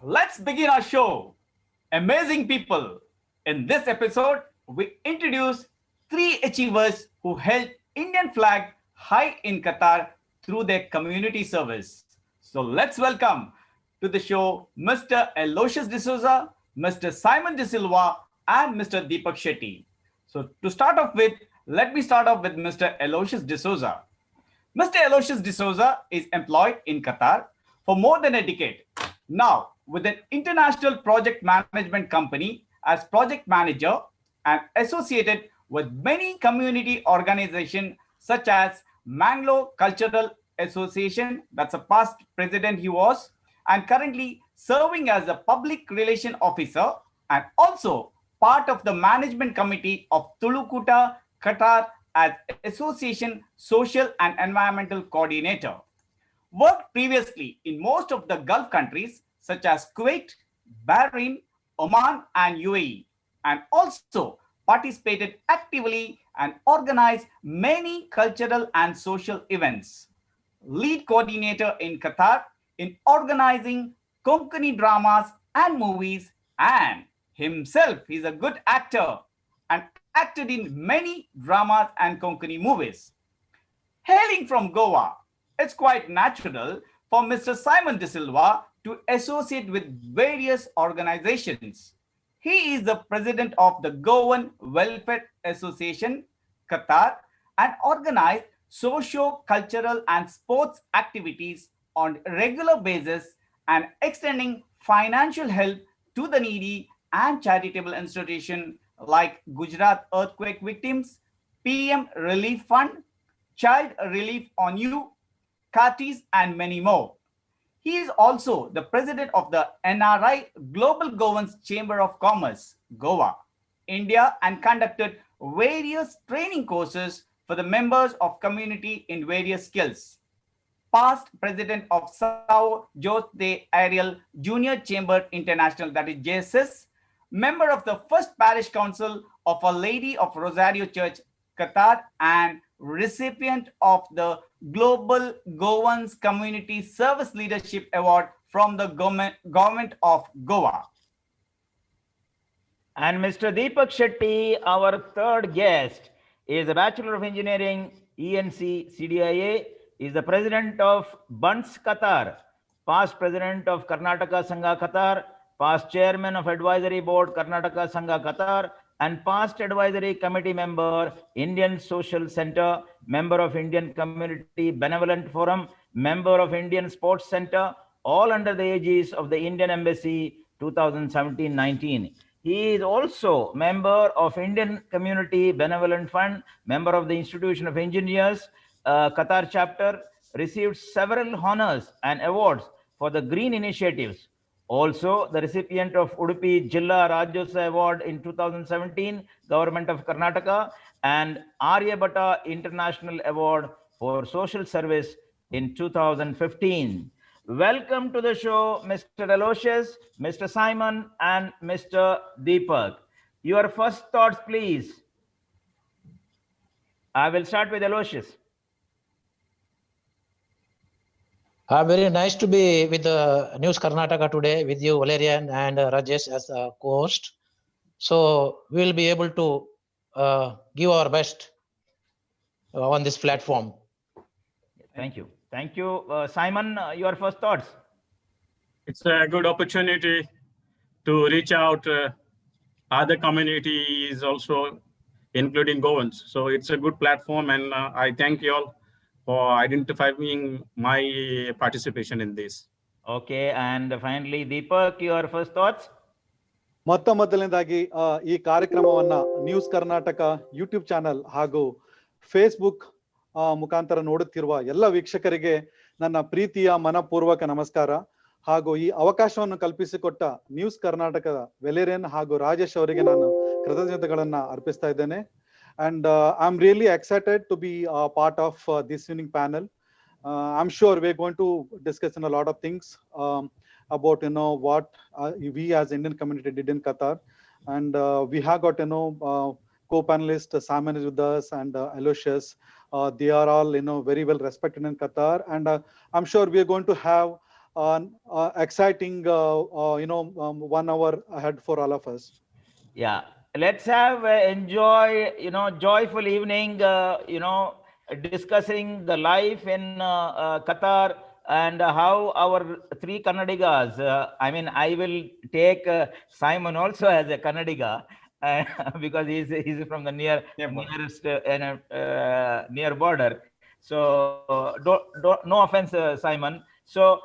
Let's begin our show. Amazing people. In this episode, we introduce three achievers who held Indian flag high in Qatar through their community service. So let's welcome to the show Mr. Aloysius D'Souza, Mr. Simon De Silva, and Mr. Deepak Shetty. So to start off with, let me start off with Mr. Aloysius D'Souza. Mr. Aloysius D'Souza is employed in Qatar for more than a decade. Now, with an international project management company as project manager and associated with many community organizations such as Mangalore Cultural Association, that's a past president he was, and currently serving as a public relation officer and also part of the management committee of Tulukuta, Qatar as Association Social and Environmental Coordinator. Worked previously in most of the Gulf countries such as Kuwait, Bahrain, Oman, and UAE, and also participated actively and organized many cultural and social events. Lead coordinator in Qatar in organizing Konkani dramas and movies, and himself is a good actor and acted in many dramas and Konkani movies. Hailing from Goa, it's quite natural for Mr. Simon De Silva to associate with various organizations. He is the president of the Goan Welfare Association, Qatar, and organized socio-cultural and sports activities on a regular basis and extending financial help to the needy and charitable institutions like Gujarat earthquake victims, PM Relief Fund, Child Relief on You, Katis, and many more. He is also the president of the NRI Global Goans Chamber of Commerce, Goa, India, and conducted various training courses for the members of community in various skills. Past president of Sao Jose Ariel Junior Chamber International, that is JSS, member of the first parish council of Our Lady of Rosario Church, Qatar, and recipient of the Global Goans Community Service Leadership Award from the government of Goa. And Mr. Deepak Shetty, our third guest, is a Bachelor of Engineering, ENC, CDIA, is the president of Bunts, Qatar, past president of Karnataka Sangha Qatar, past chairman of advisory board Karnataka Sangha Qatar, and past advisory committee member, Indian Social Center, member of Indian Community Benevolent Forum, member of Indian Sports Center, all under the aegis of the Indian Embassy 2017-19. He is also member of Indian Community Benevolent Fund, member of the Institution of Engineers, Qatar chapter, received several honors and awards for the green initiatives. Also, the recipient of Udupi Jilla Rajyotsava Award in 2017, Government of Karnataka, and Aryabhatta International Award for Social Service in 2015. Welcome to the show, Mr. Aloysius, Mr. Simon, and Mr. Deepak. Your first thoughts, please. I will start with Aloysius. Very nice to be with News Karnataka today with you, Valerian and Rajesh as a co-host. So we will be able to give our best on this platform. Thank you. Thank you. Simon, your first thoughts? It's a good opportunity to reach out other communities also, including Goans. So it's a good platform, and I thank you all for identifying my participation in this. Okay, and finally, Deepak, your first thoughts? ಮೊದಲನೇದಾಗಿ ಈ ಕಾರ್ಯಕ್ರಮವನ್ನ news Karnataka YouTube channel ಹಾಗೂ Facebook ಮುಖಾಂತರ ನೋಡುತ್ತಿರುವ ಎಲ್ಲ ವೀಕ್ಷಕರಿಗೆ ನನ್ನ ಪ್ರೀತಿಯ ಮನಪೂರ್ವಕ ನಮಸ್ಕಾರ. ಹಾಗೂ ಈ ಅವಕಾಶವನ್ನು ಕಲ್ಪಿಸಿಕೊಟ್ಟ ನ್ಯೂಸ್ ಕರ್ನಾಟಕದ ವೆಲೇರಿಯನ್ ಹಾಗೂ ರಾಜೇಶ್ ಅವರಿಗೆ ನಾನು ಕೃತಜ್ಞತೆಗಳನ್ನ ಅರ್ಪಿಸ್ತಾ ಇದ್ದೇನೆ. And I'm really excited to be a part of this winning panel. I'm sure we're going to discuss a lot of things about what we as Indian community did in Qatar, and we have got co-panelist Simon is with us and Aloysius. They are all very well respected in Qatar, and I'm sure we are going to have exciting, 1 hour ahead for all of us. Yeah, let's have enjoy, joyful evening, discussing the life in Qatar and how our three Kannadigas, I will take Simon also as a Kannadiga because he's from the nearest near border. So no offense, Simon. So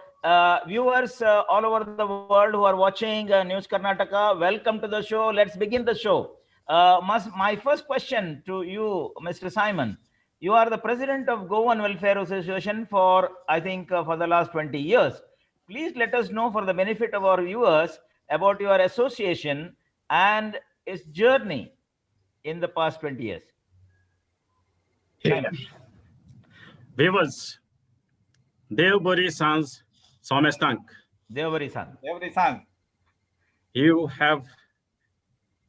viewers all over the world who are watching News Karnataka, welcome to the show. Let's begin the show. My first question to you, Mr. Simon. You are the president of Goan Welfare Association for, I think, for the last 20 years. Please let us know, for the benefit of our viewers, about your association and its journey in the past 20 years. Simon. Viewers, Devbari Sans Somestank. Devbari San. Devbari San. You have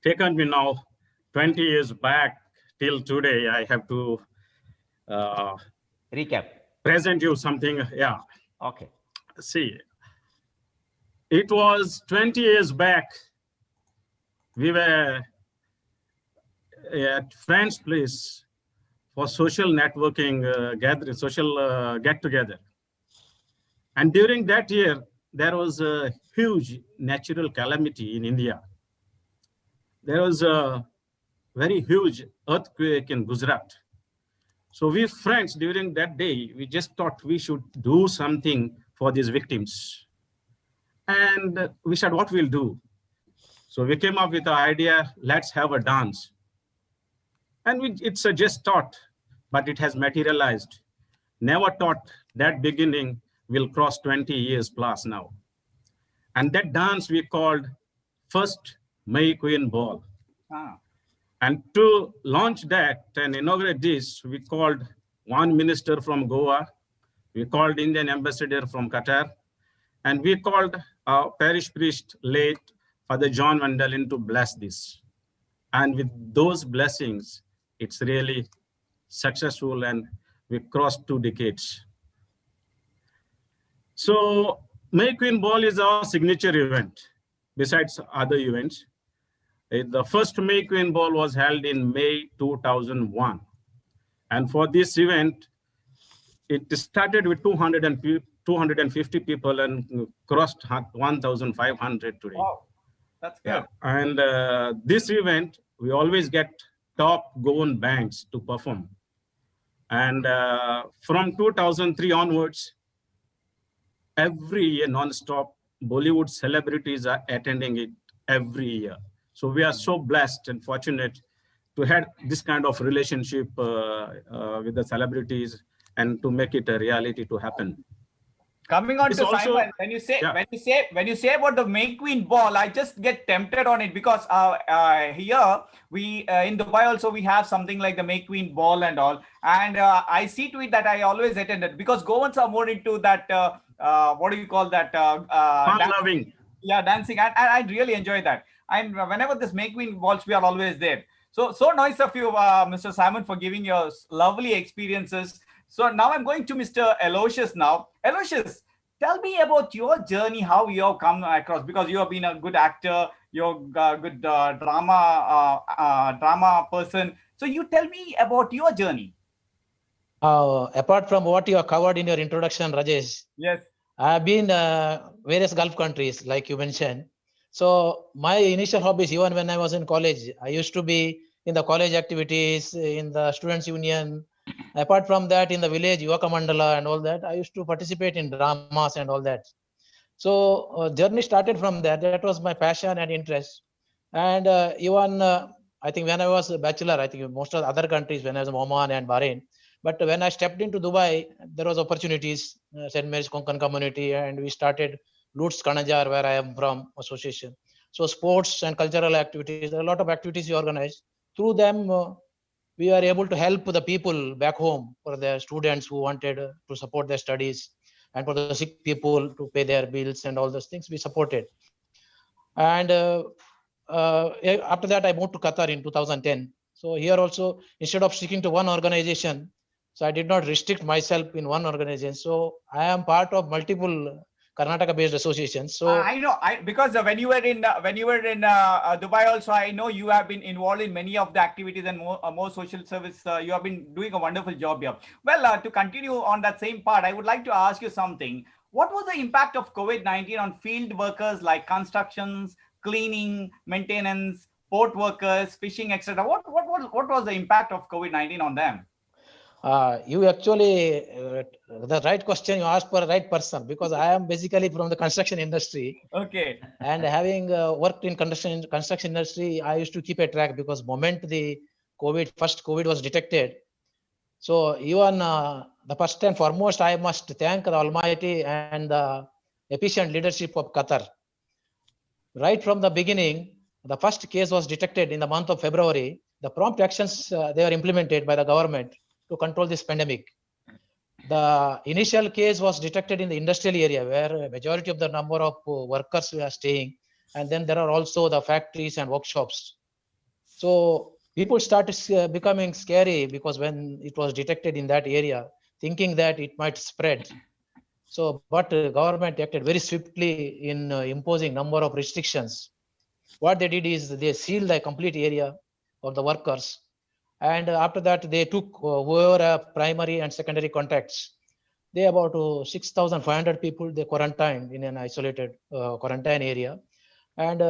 taken me now 20 years back till today. I have to recap. Present you something. Yeah. Okay. See, it was 20 years back. We were at friend's place for social networking gathering, social get-together. And during that year, there was a huge natural calamity in India. There was a very huge earthquake in Gujarat. So we friends during that day, we just thought we should do something for these victims. And we said, what we'll do? So we came up with the idea, let's have a dance. And it's a just thought, but it has materialized. Never thought that beginning will cross 20 years plus now. And that dance we called First May Queen Ball. Ah. And to launch that and inaugurate this, we called one minister from Goa, we called Indian ambassador from Qatar, and we called our parish priest, late Father John Vandalin, to bless this. And with those blessings, it's really successful, and we crossed 2 decades. So May Queen Ball is our signature event, besides other events. The first May Queen Ball was held in May 2001. And for this event, it started with 250 people and crossed 1,500 today. Wow, that's good. Yeah. And this event, we always get top Goan bands to perform. And from 2003 onwards, every year non-stop, Bollywood celebrities are attending it every year. So we are so blessed and fortunate to have this kind of relationship with the celebrities and to make it a reality to happen. Coming on It's to also- Simon, when you say about the May Queen Ball, I just get tempted on it because here we in Dubai also we have something like the May Queen Ball and all, and I see to it that I always attended because Goans are more into that. What do you call that? Fun-loving. Yeah, dancing, and I really enjoy that. And whenever this May Queen Balls, we are always there. So nice of you, Mr. Simon, for giving your lovely experiences. So now I'm going to Mr. Aloysius now. Aloysius, tell me about your journey, how you have come across, because you have been a good actor, you're a good drama person. So you tell me about your journey. Apart from what you have covered in your introduction, Rajesh, Yes. I have been various Gulf countries, like you mentioned. So my initial hobbies, even when I was in college, I used to be in the college activities, in the students' union. Apart from that, in the village, Yuvaka Mandala and all that, I used to participate in dramas and all that. So journey started from there. That was my passion and interest. And even I think when I was a bachelor, I think most of the other countries, when I was in Oman and Bahrain. But when I stepped into Dubai, there was opportunities, St. Mary's Konkan community, and we started Lutz Kanajar, where I am from, association. So sports and cultural activities, there are a lot of activities we organize. Through them, we are able to help the people back home, for the students who wanted to support their studies, and for the sick people to pay their bills and all those things we supported. And after that, I moved to Qatar in 2010. So here also, instead of sticking to one organization, so I did not restrict myself in one organization. So I am part of multiple Karnataka-based associations. So I know, because when you were in Dubai, also I know you have been involved in many of the activities and more social service. You have been doing a wonderful job here. Well, to continue on that same part, I would like to ask you something. What was the impact of COVID-19 on field workers like constructions, cleaning, maintenance, port workers, fishing, etc.? What was the impact of COVID-19 on them? you actually, the right question you asked for the right person, because I am basically from the construction industry. Okay. And having worked in construction industry, I used to keep a track, because moment the first COVID was detected. So even the first and foremost, I must thank the Almighty and the efficient leadership of Qatar. Right from the beginning, the first case was detected in the month of February. The prompt actions they were implemented by the government to control this pandemic. The initial case was detected in the industrial area, where a majority of the number of workers were staying. And then there are also the factories and workshops. So people started becoming scary, because when it was detected in that area, thinking that it might spread. So, but government acted very swiftly in imposing number of restrictions. What they did is they sealed the complete area of the workers. And after that, they took whoever primary and secondary contacts. They about 6,500 people they quarantined in an isolated quarantine area. And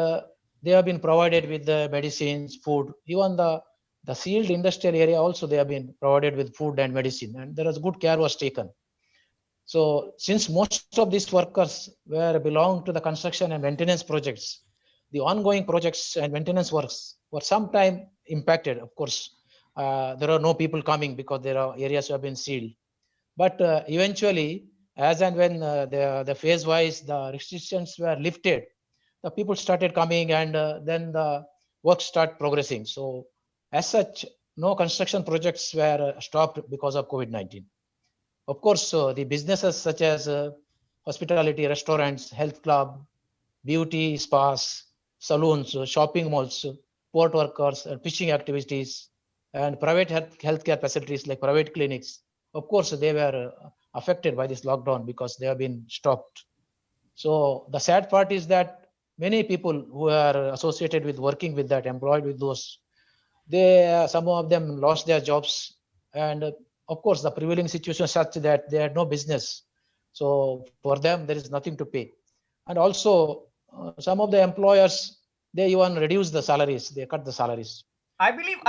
they have been provided with the medicines, food. Even the sealed industrial area also, they have been provided with food and medicine. And there was good care was taken. So since most of these workers belong to the construction and maintenance projects, the ongoing projects and maintenance works were sometime impacted. Of course, there are no people coming because there are areas have been sealed. But eventually, as and when the phase-wise the restrictions were lifted, the people started coming, and then the work start progressing. So as such, no construction projects were stopped because of COVID-19. Of course, the businesses such as hospitality, restaurants, health club, beauty spas, saloons, shopping malls, port workers, fishing activities, and private healthcare facilities like private clinics. Of course, they were affected by this lockdown because they have been stopped. So the sad part is that many people who are associated with working with that, employed with those, some of them lost their jobs. And of course, the prevailing situation is such that they had no business. So for them, there is nothing to pay. And also, some of the employers, they even reduce the salaries. They cut the salaries. I believe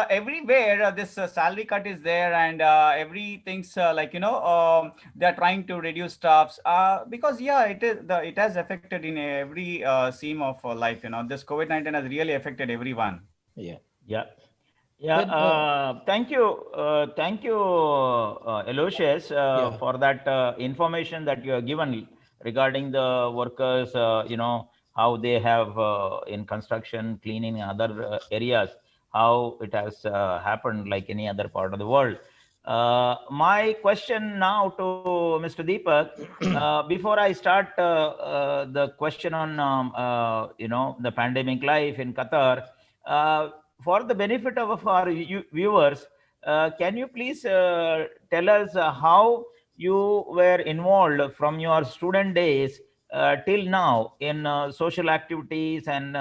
everywhere this salary cut is there, and everything's they're trying to reduce staffs because it has affected in every seam of life. This COVID-19 has really affected everyone. Yeah. Thank you, Aloysius, for that information that you have given regarding the workers. How they have in construction, cleaning, and other areas, how it has happened like any other part of the world. My question now to Mr. Deepak, before I start the question on the pandemic life in Qatar, for the benefit of our viewers, can you please tell us how you were involved from your student days till now in social activities and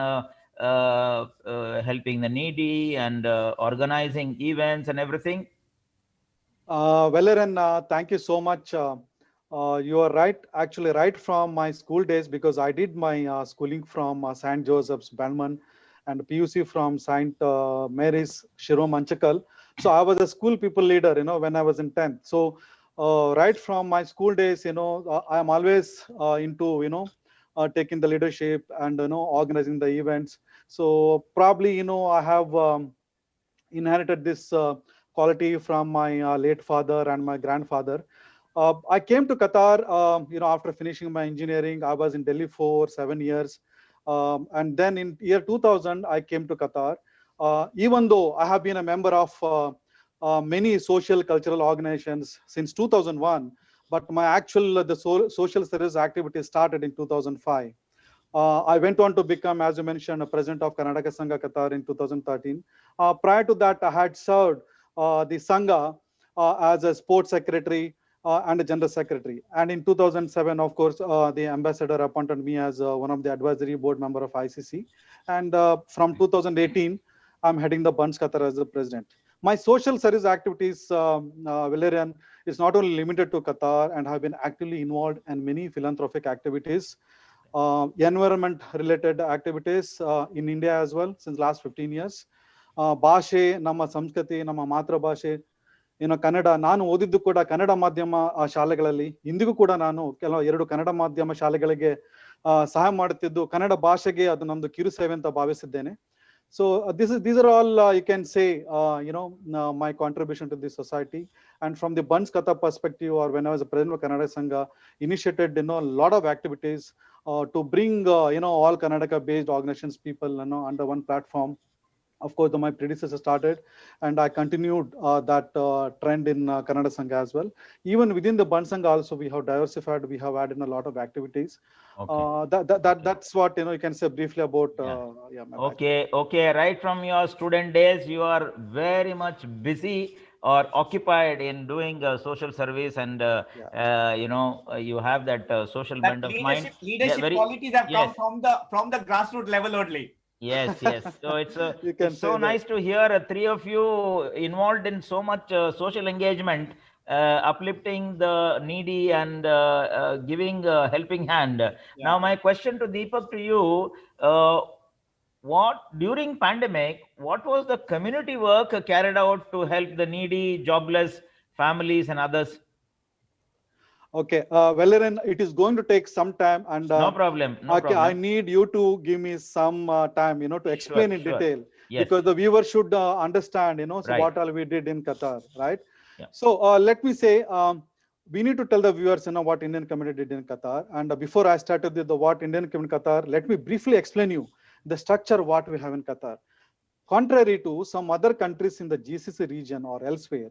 helping the needy and organizing events and everything? Valerian, thank you so much. You are right, actually right from my school days, because I did my schooling from St. Joseph's, Banman, and PUC from St. Mary's, Shiro Manchakal. So I was a school people leader, when I was in 10th. So right from my school days, I am always into, taking the leadership and, organizing the events. So probably, I have inherited this quality from my late father and my grandfather. I came to Qatar, after finishing my engineering. I was in Delhi for 7 years. And then in year 2000, I came to Qatar. Even though I have been a member of many social cultural organizations since 2001, but my actual social service activity started in 2005. I went on to become, as you mentioned, a president of Karnataka Qatar in 2013. Prior to that, I had served the Sangha as a sports secretary, and a general secretary. And in 2007, of course, the ambassador appointed me as one of the advisory board member of ICC. And from 2018, I'm heading the Bunts Qatar as the president. My social service activities, Valerian, is not only limited to Qatar, and have been actively involved in many philanthropic activities, environment-related activities in India as well since last 15 years. ಭಾಷೆ ನಮ್ಮ ಸಂಸ್ಕೃತಿ ನಮ್ಮ ಮಾತೃಭಾಷೆ ಕನ್ನಡ ನಾನು ಓದಿದ್ದು ಕೂಡ ಕನ್ನಡ ಮಾಧ್ಯಮ ಶಾಲೆಗಳಲ್ಲಿ ಇಂದಿಗೂ ಕೂಡ ನಾನು ಕೆಲವು 2 ಕನ್ನಡ ಮಾಧ್ಯಮ ಶಾಲೆಗಳಿಗೆ ಸಹಾಯ ಮಾಡುತ್ತಿದ್ದು ಕನ್ನಡ ಭಾಷೆಗೆ ಅದು ನಂದು ಕಿರು ಸೇವೆ ಅಂತ ಭಾವಿಸಿದ್ದೇನೆ. So these are all you can say my contribution to the society. And from the Bunts Qatar perspective, or when I was the president of Kannada Sangha, initiated a lot of activities to bring all Karnataka based organizations people under one platform. Of course, my predecessor started, and I continued that trend in Kannada Sangha as well. Even within the Bunts Sangha also, we have diversified. We have added a lot of activities. That's what you can say briefly about. Okay. Right from your student days, you are very much busy or occupied in doing social service, and you have that social bent of mind. Leadership qualities have come from the grassroots level only. Yes. So it's so nice to hear 3 of you involved in so much social engagement, uplifting the needy and giving a helping hand. Now, my question to Deepak, to you, what during pandemic, what was the community work carried out to help the needy, jobless families and others? Okay, Valerian, it is going to take some time, and no problem. I need you to give me some time, to explain in detail, because the viewer should understand, so what all we did in Qatar, right? So let me say, we need to tell the viewers, what Indian community did in Qatar. And before I started with what Indian community in Qatar, let me briefly explain you the structure what we have in Qatar. Contrary to some other countries in the GCC region or elsewhere,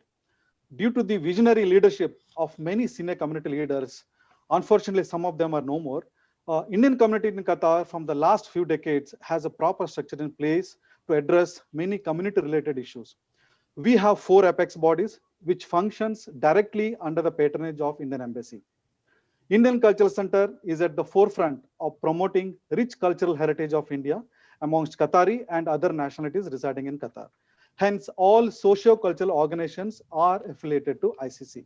due to the visionary leadership of many senior community leaders, unfortunately, some of them are no more. Indian community in Qatar from the last few decades has a proper structure in place to address many community-related issues. We have 4 apex bodies which functions directly under the patronage of Indian Embassy. Indian Cultural Center is at the forefront of promoting rich cultural heritage of India amongst Qatari and other nationalities residing in Qatar. Hence, all socio-cultural organizations are affiliated to ICC.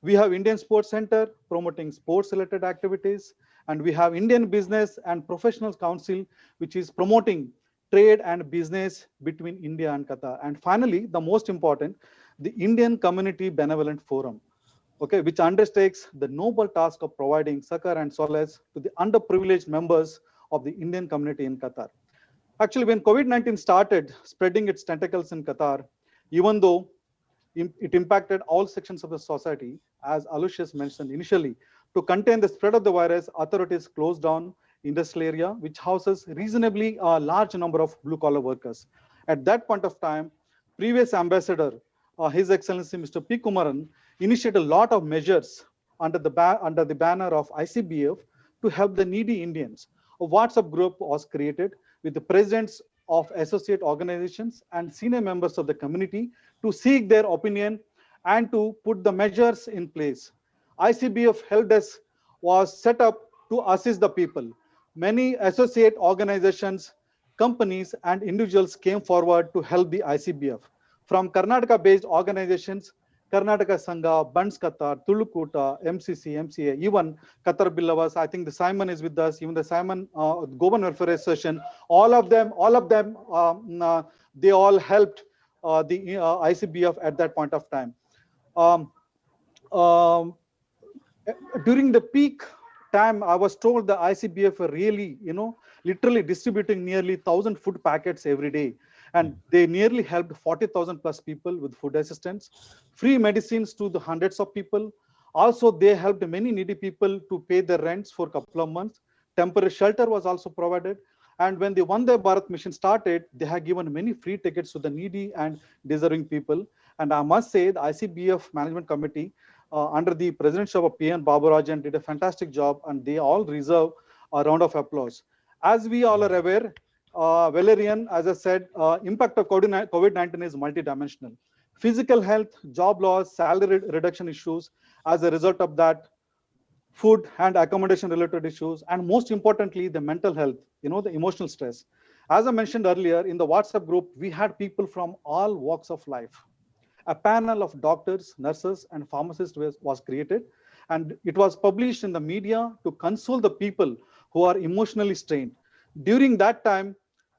We have Indian Sports Center promoting sports-related activities, and we have Indian Business and Professionals Council, which is promoting trade and business between India and Qatar. And finally, the most important, the Indian Community Benevolent Forum, which undertakes the noble task of providing succor and solace to the underprivileged members of the Indian community in Qatar. Actually, when COVID-19 started spreading its tentacles in Qatar, even though it impacted all sections of the society, as Aloysius mentioned initially, to contain the spread of the virus, authorities closed down industrial area, which houses reasonably a large number of blue-collar workers. At that point of time, previous ambassador, His Excellency Mr. P. Kumaran, initiated a lot of measures under the banner of ICBF to help the needy Indians. A WhatsApp group was created with the presidents of associate organizations and senior members of the community to seek their opinion and to put the measures in place. ICBF help desk was set up to assist the people. Many associate organizations, companies and individuals came forward to help the ICBF. From Karnataka-based organizations, Karnataka Sangha, Bunts Qatar, Tulukuta, MCC, MCA, even Qatar Billavas. I think the Simon is with us. Even the Simon Goan Welfare Association. All of them, they all helped the ICBF at that point of time. During the peak time, I was told the ICBF were really, literally distributing nearly 1,000 food packets every day. And they nearly helped 40,000 plus people with food assistance, free medicines to the hundreds of people. Also, they helped many needy people to pay their rents for a couple of months. Temporary shelter was also provided. And when the Vande Bharat mission started, they have given many free tickets to the needy and deserving people. And I must say, the ICBF Management Committee, under the presidency of PN Baburajan, did a fantastic job, and they all deserve a round of applause. As we all are aware, Valerian, as I said, impact of COVID-19 is multidimensional. Physical health, job loss, salary reduction issues, As a result of that, food and accommodation related issues, and most importantly, the mental health, the emotional stress. As I mentioned earlier, in the WhatsApp group, we had people from all walks of life. A panel of doctors, nurses, and pharmacists was created, and it was published in the media to console the people who are emotionally strained. During that time,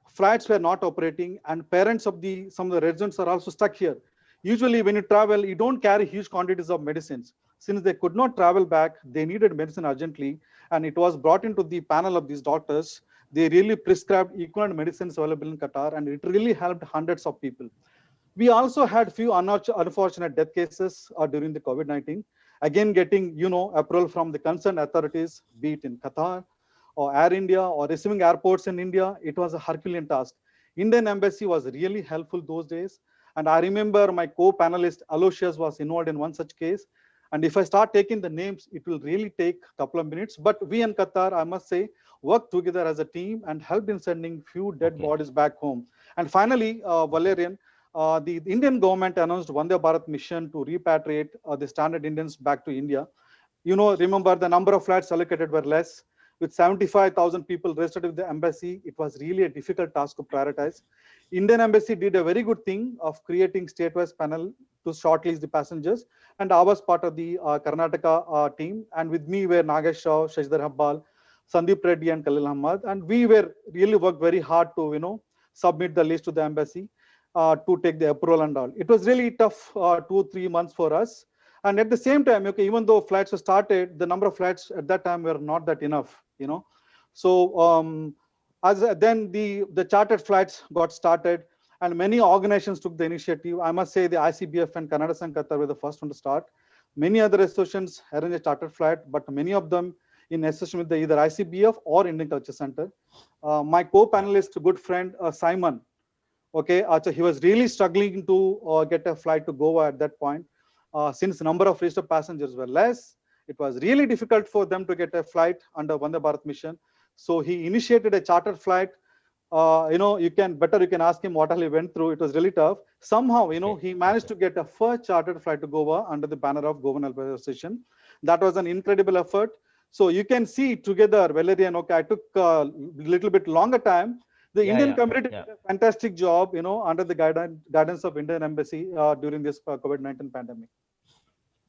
flights were not operating, and parents of some of the residents are also stuck here. Usually, when you travel, you don't carry huge quantities of medicines. Since they could not travel back, they needed medicine urgently, and it was brought into the panel of these doctors. They really prescribed equivalent medicines available in Qatar, and it really helped hundreds of people. We also had few unfortunate death cases during the COVID-19. Again, getting approval from the concerned authorities, be it in Qatar or Air India or receiving airports in India, it was a Herculean task. Indian Embassy was really helpful those days. And I remember my co-panelist Aloysius was involved in one such case. And if I start taking the names, it will really take a couple of minutes. But we in Qatar, I must say, worked together as a team and helped in sending few dead bodies back home. And finally, Valerian, the Indian government announced Vande Bharat mission to repatriate the stranded Indians back to India. Remember the number of flights allocated were less. With 75,000 people registered with the embassy, it was really a difficult task to prioritize. Indian Embassy did a very good thing of creating state-wise panel to shortlist the passengers. And I was part of the Karnataka team. And with me were Nagesh Rao, Shashidhar Habbal, Sandeep Reddy and Khalil Ahmad. And we were really worked very hard to, submit the list to the embassy to take the approval and all. It was really tough 2-3 months for us. And at the same time, even though flights were started, the number of flights at that time were not that enough, So then the chartered flights got started, and many organizations took the initiative. I must say the ICBF and Kannadigas and Qatar were the first one to start. Many other associations arranged a chartered flight, but many of them in association with either ICBF or Indian Culture Center. My co-panelist, good friend Simon, so he was really struggling to get a flight to Goa at that point. Since the number of registered passengers were less, it was really difficult for them to get a flight under Vande Bharat mission. So he initiated a chartered flight. You can ask him what all he went through. It was really tough. Somehow, he managed to get a first chartered flight to Goa under the banner of Goan Association. That was an incredible effort. So you can see together, Valerian, I took a little bit longer time. The Indian community did a fantastic job, under the guidance of Indian Embassy during this COVID-19 pandemic.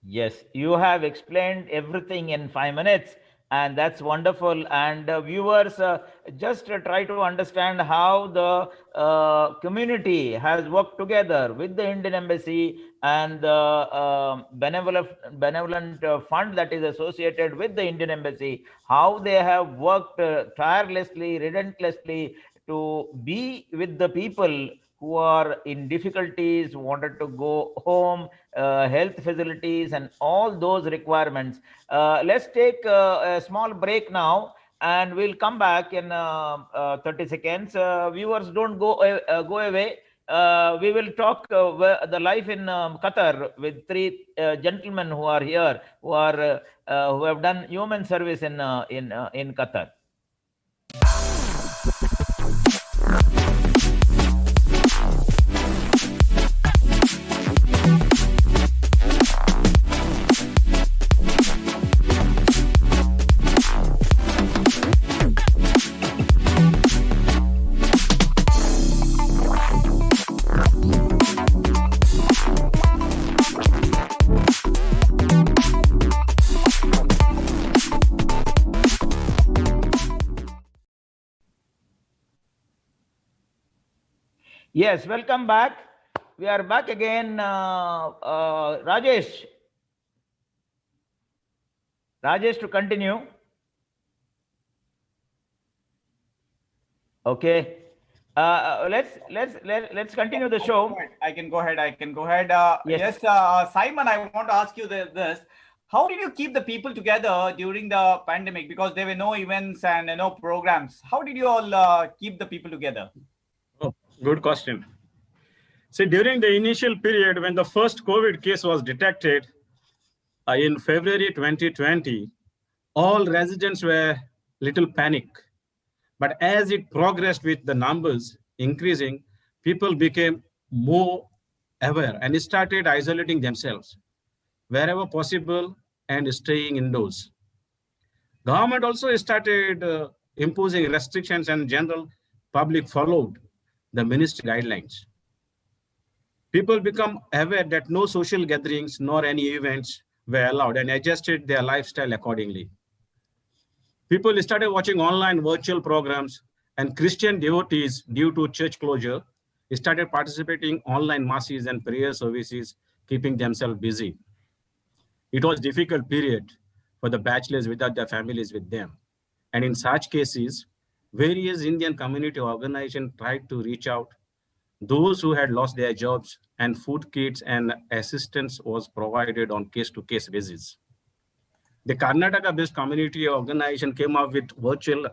Yes, you have explained everything in 5 minutes, and that's wonderful. And viewers, just try to understand how the community has worked together with the Indian Embassy and the benevolent fund that is associated with the Indian Embassy, how they have worked tirelessly, relentlessly to be with the people who are in difficulties, wanted to go home, health facilities, and all those requirements. Let's take a small break now, and we'll come back in 30 seconds. Viewers, don't go away. We will talk the life in Qatar with 3 gentlemen who are here, who have done human service in Qatar. Yes, welcome back. We are back again. Rajesh, to continue. Okay. Let's continue the show. I can go ahead. Yes. Simon, I want to ask you this. How did you keep the people together during the pandemic? Because there were no events and no programs. How did you all keep the people together? Oh, good question. See, during the initial period when the first COVID case was detected in February 2020, all residents were little panic. But as it progressed with the numbers increasing, people became more aware and started isolating themselves. Wherever possible, and staying indoors. Government also started imposing restrictions, and general public followed the ministry guidelines. People become aware that no social gatherings nor any events were allowed and adjusted their lifestyle accordingly. People started watching online virtual programs, and Christian devotees, due to church closure, started participating online masses and prayer services, keeping themselves busy. It was a difficult period for the bachelors without their families with them. And in such cases, various Indian community organizations tried to reach out those who had lost their jobs, and food kits and assistance was provided on case-to-case basis. The Karnataka-based community organization came up with virtual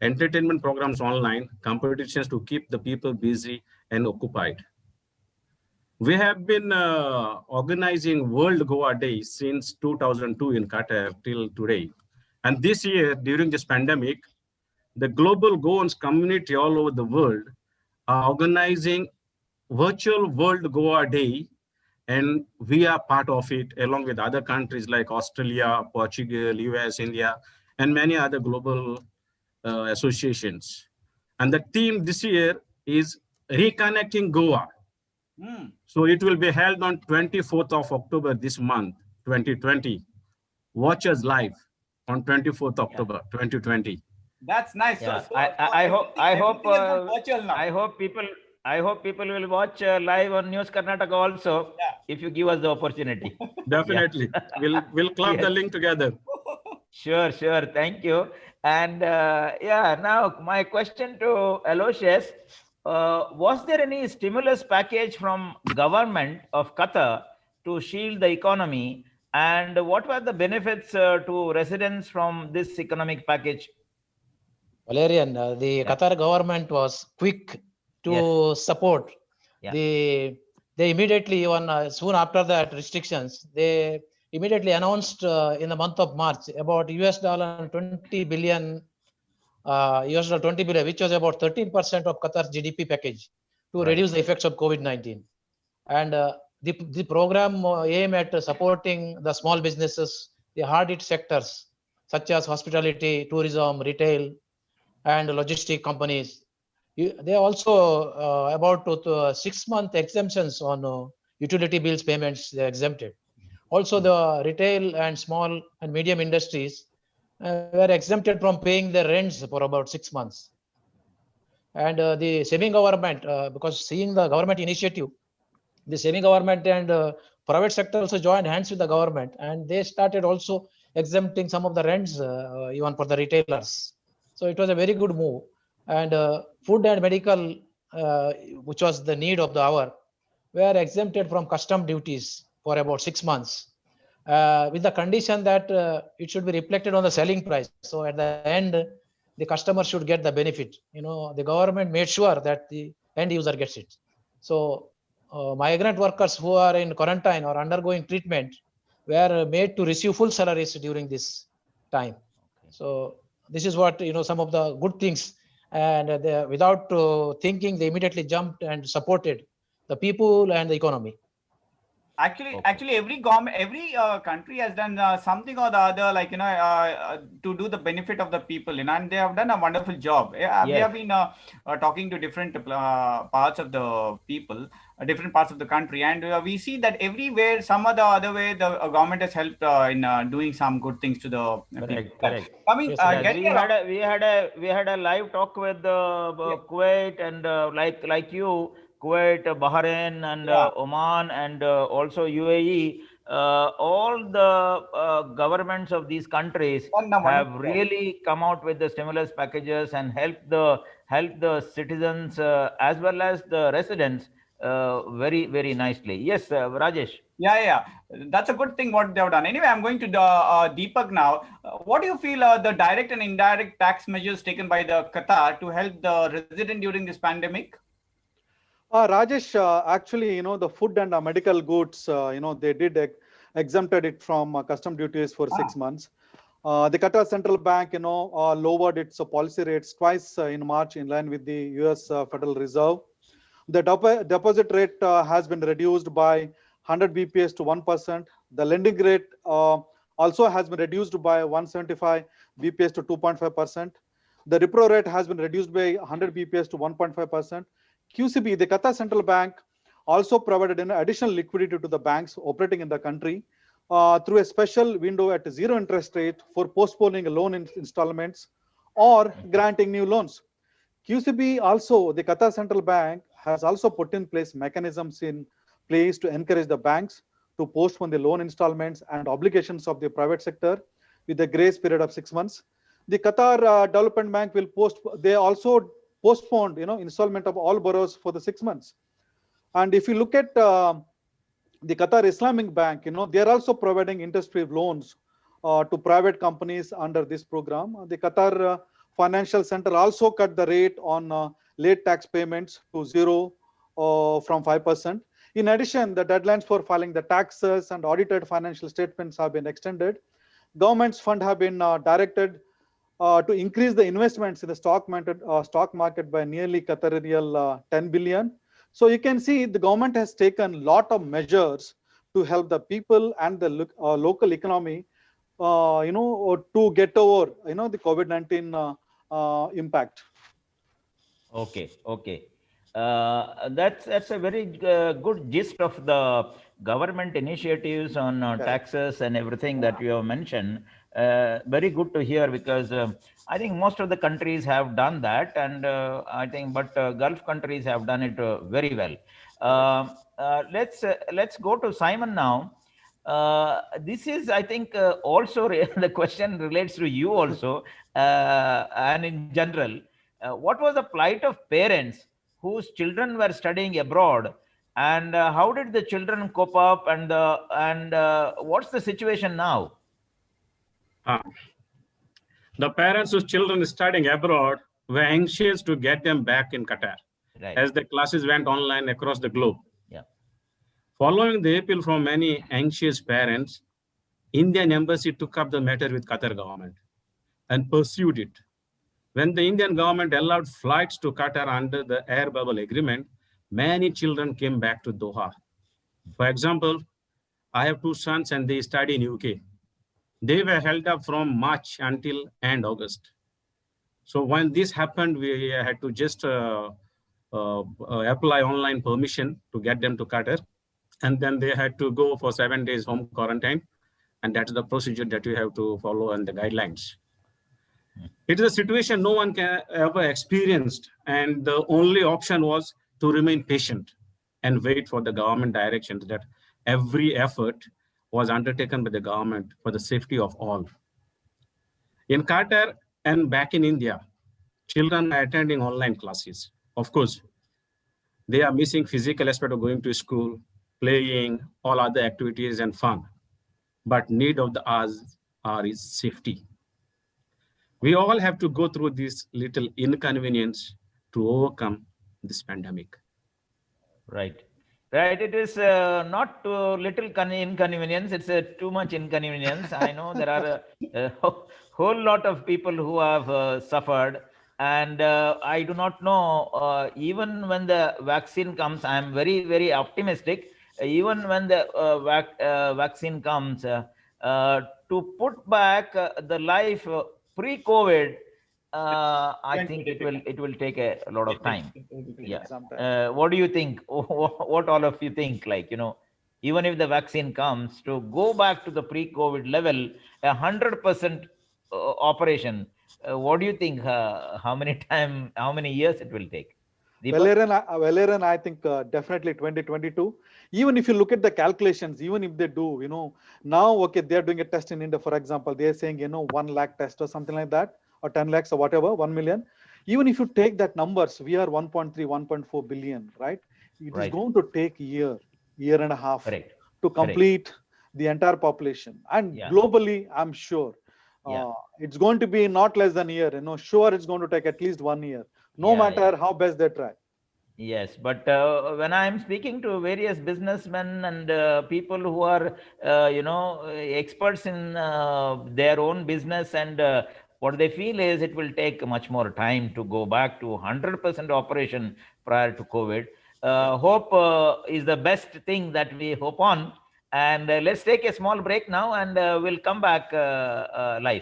entertainment programs online, competitions to keep the people busy and occupied. We have been organizing World Goa Day since 2002 in Qatar till today. And this year, during this pandemic, the global Goans community all over the world are organizing virtual World Goa Day, and we are part of it along with other countries like Australia, Portugal, US, India, and many other global associations. And the theme this year is Reconnecting Goa. So it will be held on 24th of October this month, 2020. Watch us live on 24th October, 2020. That's nice. Yeah, So I hope everything is done virtual now. I hope people will watch live on News Karnataka also, Yeah. if you give us the opportunity. Definitely. We'll club the link together. Sure. Thank you. And now my question to Aloysius, was there any stimulus package from government of Qatar to shield the economy? And what were the benefits to residents from this economic package? Valerian, the Qatar government was quick to support. Yeah. They immediately, even soon after that restrictions, they immediately announced in the month of March about $20 billion, which was about 13% of Qatar's GDP package to reduce the effects of COVID-19. And the program aim at supporting the small businesses, the hard-hit sectors such as hospitality, tourism, retail, and logistic companies. They also about 6-month exemptions on utility bills payments they exempted. Also, the retail and small and medium industries were exempted from paying their rents for about 6 months. And the semi-government, because seeing the government initiative, the semi-government and private sector also joined hands with the government, and they started also exempting some of the rents even for the retailers. So it was a very good move. And food and medical, which was the need of the hour, were exempted from custom duties for about 6 months, with the condition that it should be reflected on the selling price. So at the end, the customer should get the benefit. The government made sure that the end user gets it. So migrant workers who are in quarantine or undergoing treatment were made to receive full salaries during this time. So this is what, some of the good things. And without thinking, they immediately jumped and supported the people and the economy. Actually, every government, every country has done something or the other, like to do the benefit of the people, and they have done a wonderful job. We have been talking to different parts of the people, different parts of the country, and we see that everywhere, some or the other way, the government has helped in doing some good things to the people. Correct. Coming, we had a live talk with Kuwait and like you. Kuwait, Bahrain, and Oman, and also UAE. All the governments of these countries have really come out with the stimulus packages and help the citizens as well as the residents very, very nicely. Yes, Rajesh. Yeah. That's a good thing what they have done. Anyway, I'm going to Deepak now. What do you feel the direct and indirect tax measures taken by the Qatar to help the resident during this pandemic? Rajesh, actually, the food and medical goods, they did exempted it from custom duties for 6 months. The Qatar Central Bank, lowered its policy rates twice in March in line with the US Federal Reserve. The deposit rate has been reduced by 100 BPS to 1%. The lending rate also has been reduced by 175 BPS to 2.5%. The repo rate has been reduced by 100 BPS to 1.5%. QCB, the Qatar Central Bank, also provided an additional liquidity to the banks operating in the country through a special window at 0 interest rate for postponing loan installments or granting new loans. QCB also, the Qatar Central Bank, has also put in place mechanisms in place to encourage the banks to postpone the loan installments and obligations of the private sector with a grace period of 6 months. The Qatar Development Bank they also postponed, installment of all borrowers for the 6 months. And if you look at the Qatar Islamic Bank, they are also providing interest-free loans to private companies under this program. The Qatar Financial Center also cut the rate on late tax payments to 0 from 5%. In addition, the deadlines for filing the taxes and audited financial statements have been extended. Government's fund have been directed to increase the investments in the stock market by nearly Qatar 10 billion. So you can see the government has taken a lot of measures to help the people and the local economy, to get over, the COVID-19 impact. Okay. That's a very good gist of the government initiatives on taxes and everything that you have mentioned. Very good to hear, because I think most of the countries have done that, and I think, but Gulf countries have done it very well. Let's go to Simon now. This is, I think, also the question relates to you also, and in general. What was the plight of parents whose children were studying abroad, and how did the children cope up, and what's the situation now? The parents whose children are studying abroad were anxious to get them back in Qatar, as the classes went online across the globe. Yeah. Following the appeal from many anxious parents, Indian embassy took up the matter with Qatar government and pursued it. When the Indian government allowed flights to Qatar under the air bubble agreement, many children came back to Doha. For example, I have 2 sons and they study in UK. They were held up from March until end August. So when this happened, we had to just apply online permission to get them to Qatar. And then they had to go for 7 days home quarantine. And that's the procedure that you have to follow and the guidelines. It is a situation no one can ever experienced, and the only option was to remain patient and wait for the government directions. That every effort was undertaken by the government for the safety of all. In Qatar and back in India, children are attending online classes. Of course, they are missing physical aspect of going to school, playing, all other activities and fun. But need of the hour is safety. We all have to go through this little inconvenience to overcome this pandemic. Right. It is not too little inconvenience. It's too much inconvenience. I know there are a whole lot of people who have suffered, and I do not know. Even when the vaccine comes, I am very, very optimistic. Even when the vaccine comes, to put back the life pre-COVID, I think it will take a lot of time. Yeah. What do you think? What all of you think? Even if the vaccine comes, to go back to the pre-COVID level, 100% operation. What do you think? How many years it will take? Valerian, I think definitely 2022. Even if you look at the calculations, even if they do, now, okay, they're doing a test in India, for example, they're saying, 1 lakh test or something like that, or 10 lakhs or whatever, 1 million. Even if you take that numbers, we are 1.3, 1.4 billion, right? It is going to take a year and a half to complete the entire population. And globally, I'm sure it's going to be not less than a year. Sure, it's going to take at least 1 year, no matter how best they try. Yes, but when I'm speaking to various businessmen and people who are, experts in their own business, and what they feel is it will take much more time to go back to 100% operation prior to COVID. Hope is the best thing that we hope on. And let's take a small break now, and we'll come back live.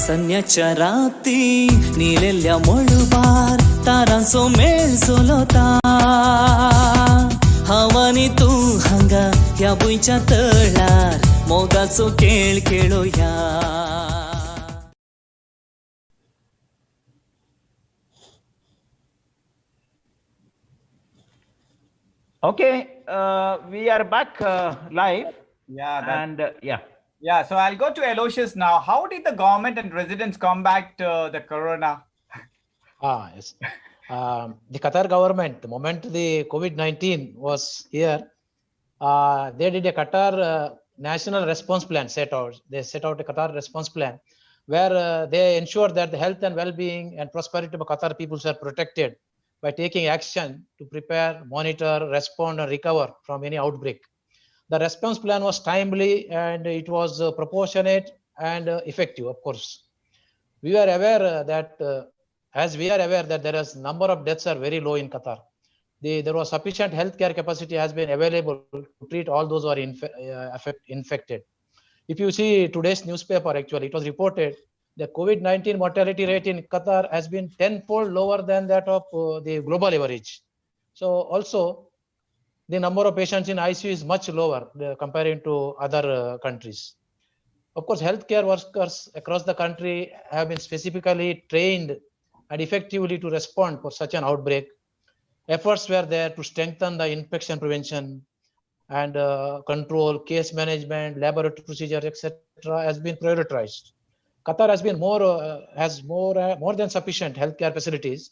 संन्याच्या राती नीलेल्या मळबार तारांचो मेळ चलता हावानी तू हांगा ह्या बुयच्या तळार मोगाचो खेळ खेळोया. Okay, we are back live. Yeah, And yeah. Yeah, so I'll go to Aloysius now. How did the government and residents combat the corona? Yes. The Qatar government, the moment the COVID-19 was here, they did a Qatar national response plan set out. They set out a Qatar response plan where they ensured that the health and well-being and prosperity of Qatar peoples are protected by taking action to prepare, monitor, respond, and recover from any outbreak. The response plan was timely and it was proportionate and effective, of course. We were aware that, as we are aware that there is number of deaths are very low in Qatar. There was sufficient healthcare capacity has been available to treat all those who are infected. If you see today's newspaper, actually, it was reported the COVID-19 mortality rate in Qatar has been 10-fold lower than that of the global average. So also, the number of patients in ICU is much lower comparing to other countries. Of course, healthcare workers across the country have been specifically trained and effectively to respond for such an outbreak. Efforts were there to strengthen the infection prevention and control, case management, laboratory procedures, etc. has been prioritized. Qatar has been more than sufficient healthcare facilities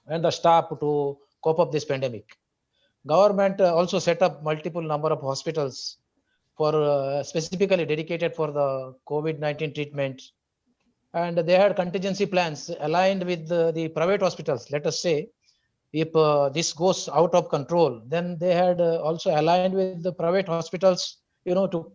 and the staff to cope up this pandemic. Government also set up multiple number of hospitals for specifically dedicated for the COVID-19 treatment. And they had contingency plans aligned with the private hospitals. Let us say, if this goes out of control, then they had also aligned with the private hospitals, to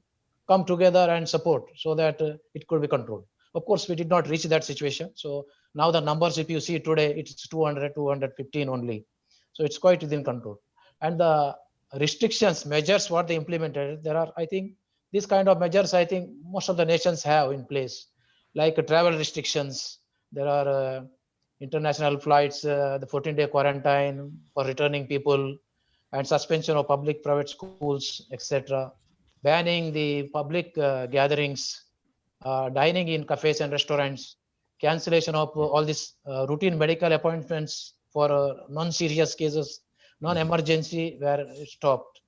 come together and support so that it could be controlled. Of course, we did not reach that situation. So now the numbers, if you see today, it's 200, 215 only. So it's quite within control. And the restrictions, measures, what they implemented, there are, I think, these kind of measures, I think most of the nations have in place, like travel restrictions. There are international flights, the 14-day quarantine for returning people, and suspension of public private schools, etc. Banning the public gatherings, dining in cafes and restaurants, cancellation of all these routine medical appointments for non-serious cases, non-emergency were stopped.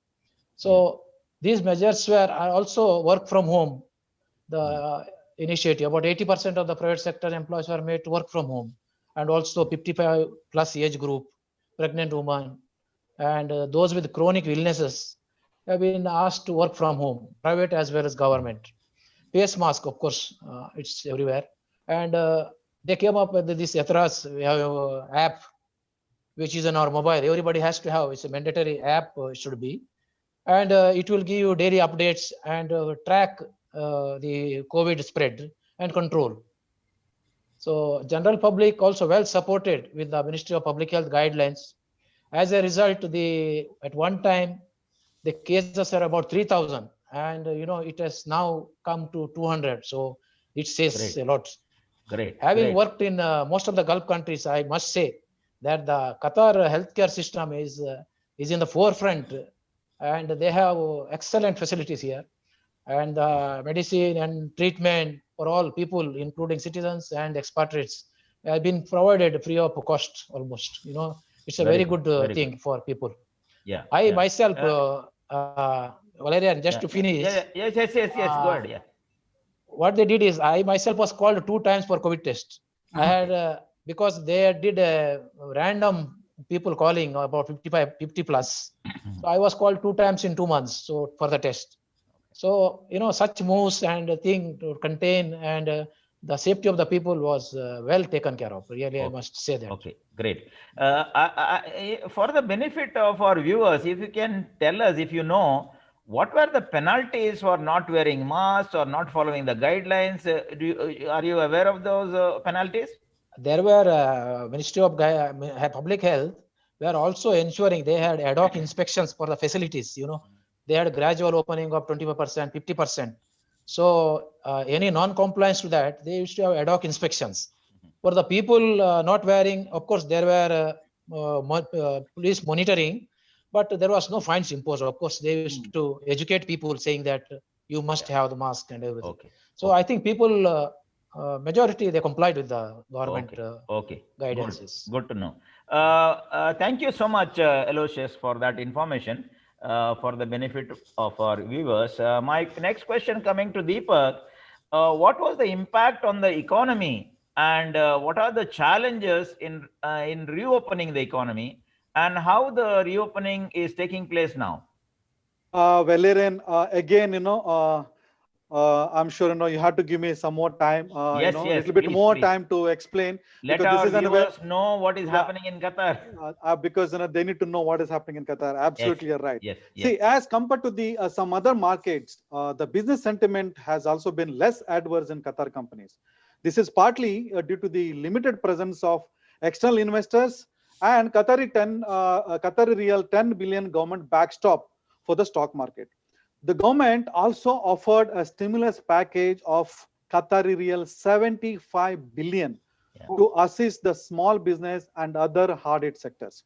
So these measures were also work from home. The initiative, about 80% of the private sector employees were made to work from home, and also 55 plus age group, pregnant women, and those with chronic illnesses have been asked to work from home, private as well as government. Face mask, of course, it's everywhere. And they came up with this Ethras, we have an app, which is on our mobile. Everybody has to have, it's a mandatory app, should be. And it will give you daily updates and track the COVID spread and control. So general public also well supported with the Ministry of Public Health guidelines. As a result, at one time, the cases are about 3,000 and it has now come to 200. So it says a lot. Great. Having worked in most of the Gulf countries, I must say that the Qatar healthcare system is in the forefront, and they have excellent facilities here, and medicine and treatment for all people, including citizens and expatriates, have been provided free of cost almost. It's a very good thing for people. Yeah. I myself, Valerian, just to finish. Yes. Go ahead. Yeah. What they did is, I myself was called 2 times for COVID test. I had because they did a random people calling about 50 plus. So I was called 2 times in 2 months. So for the test. So such moves and thing to contain and the safety of the people was well taken care of. Really, I must say that. Okay, great. For the benefit of our viewers, if you can tell us, if you know, what were the penalties for not wearing masks or not following the guidelines? Are you aware of those penalties? there were Ministry of Public Health were also ensuring they had ad hoc inspections for the facilities. They had gradual opening of 25%, 50%. So any non-compliance to that, they used to have ad hoc inspections. For the people not wearing, of course, there were police monitoring, but there was no fines imposed. Of course, they used to educate people saying that you must have the mask and everything. Okay. So I think people, majority, they complied with the government Okay. guidances. Good to know. Thank you so much, Aloysius, for that information for the benefit of our viewers. My next question coming to Deepak, what was the impact on the economy and what are the challenges in reopening the economy and how the reopening is taking place now? Valerian, again, I'm sure you have to give me some more time. Yes, a yes, little bit please, more please. time to explain. Let because our this is viewers know what is happening in Qatar. Because they need to know what is happening in Qatar. Absolutely, you're right. Yes, See, as compared to the some other markets, the business sentiment has also been less adverse in Qatar companies. This is partly due to the limited presence of external investors and Qatari real 10 billion government backstop for the stock market. The government also offered a stimulus package of Qatari real 75 billion to assist the small business and other hard-hit sectors.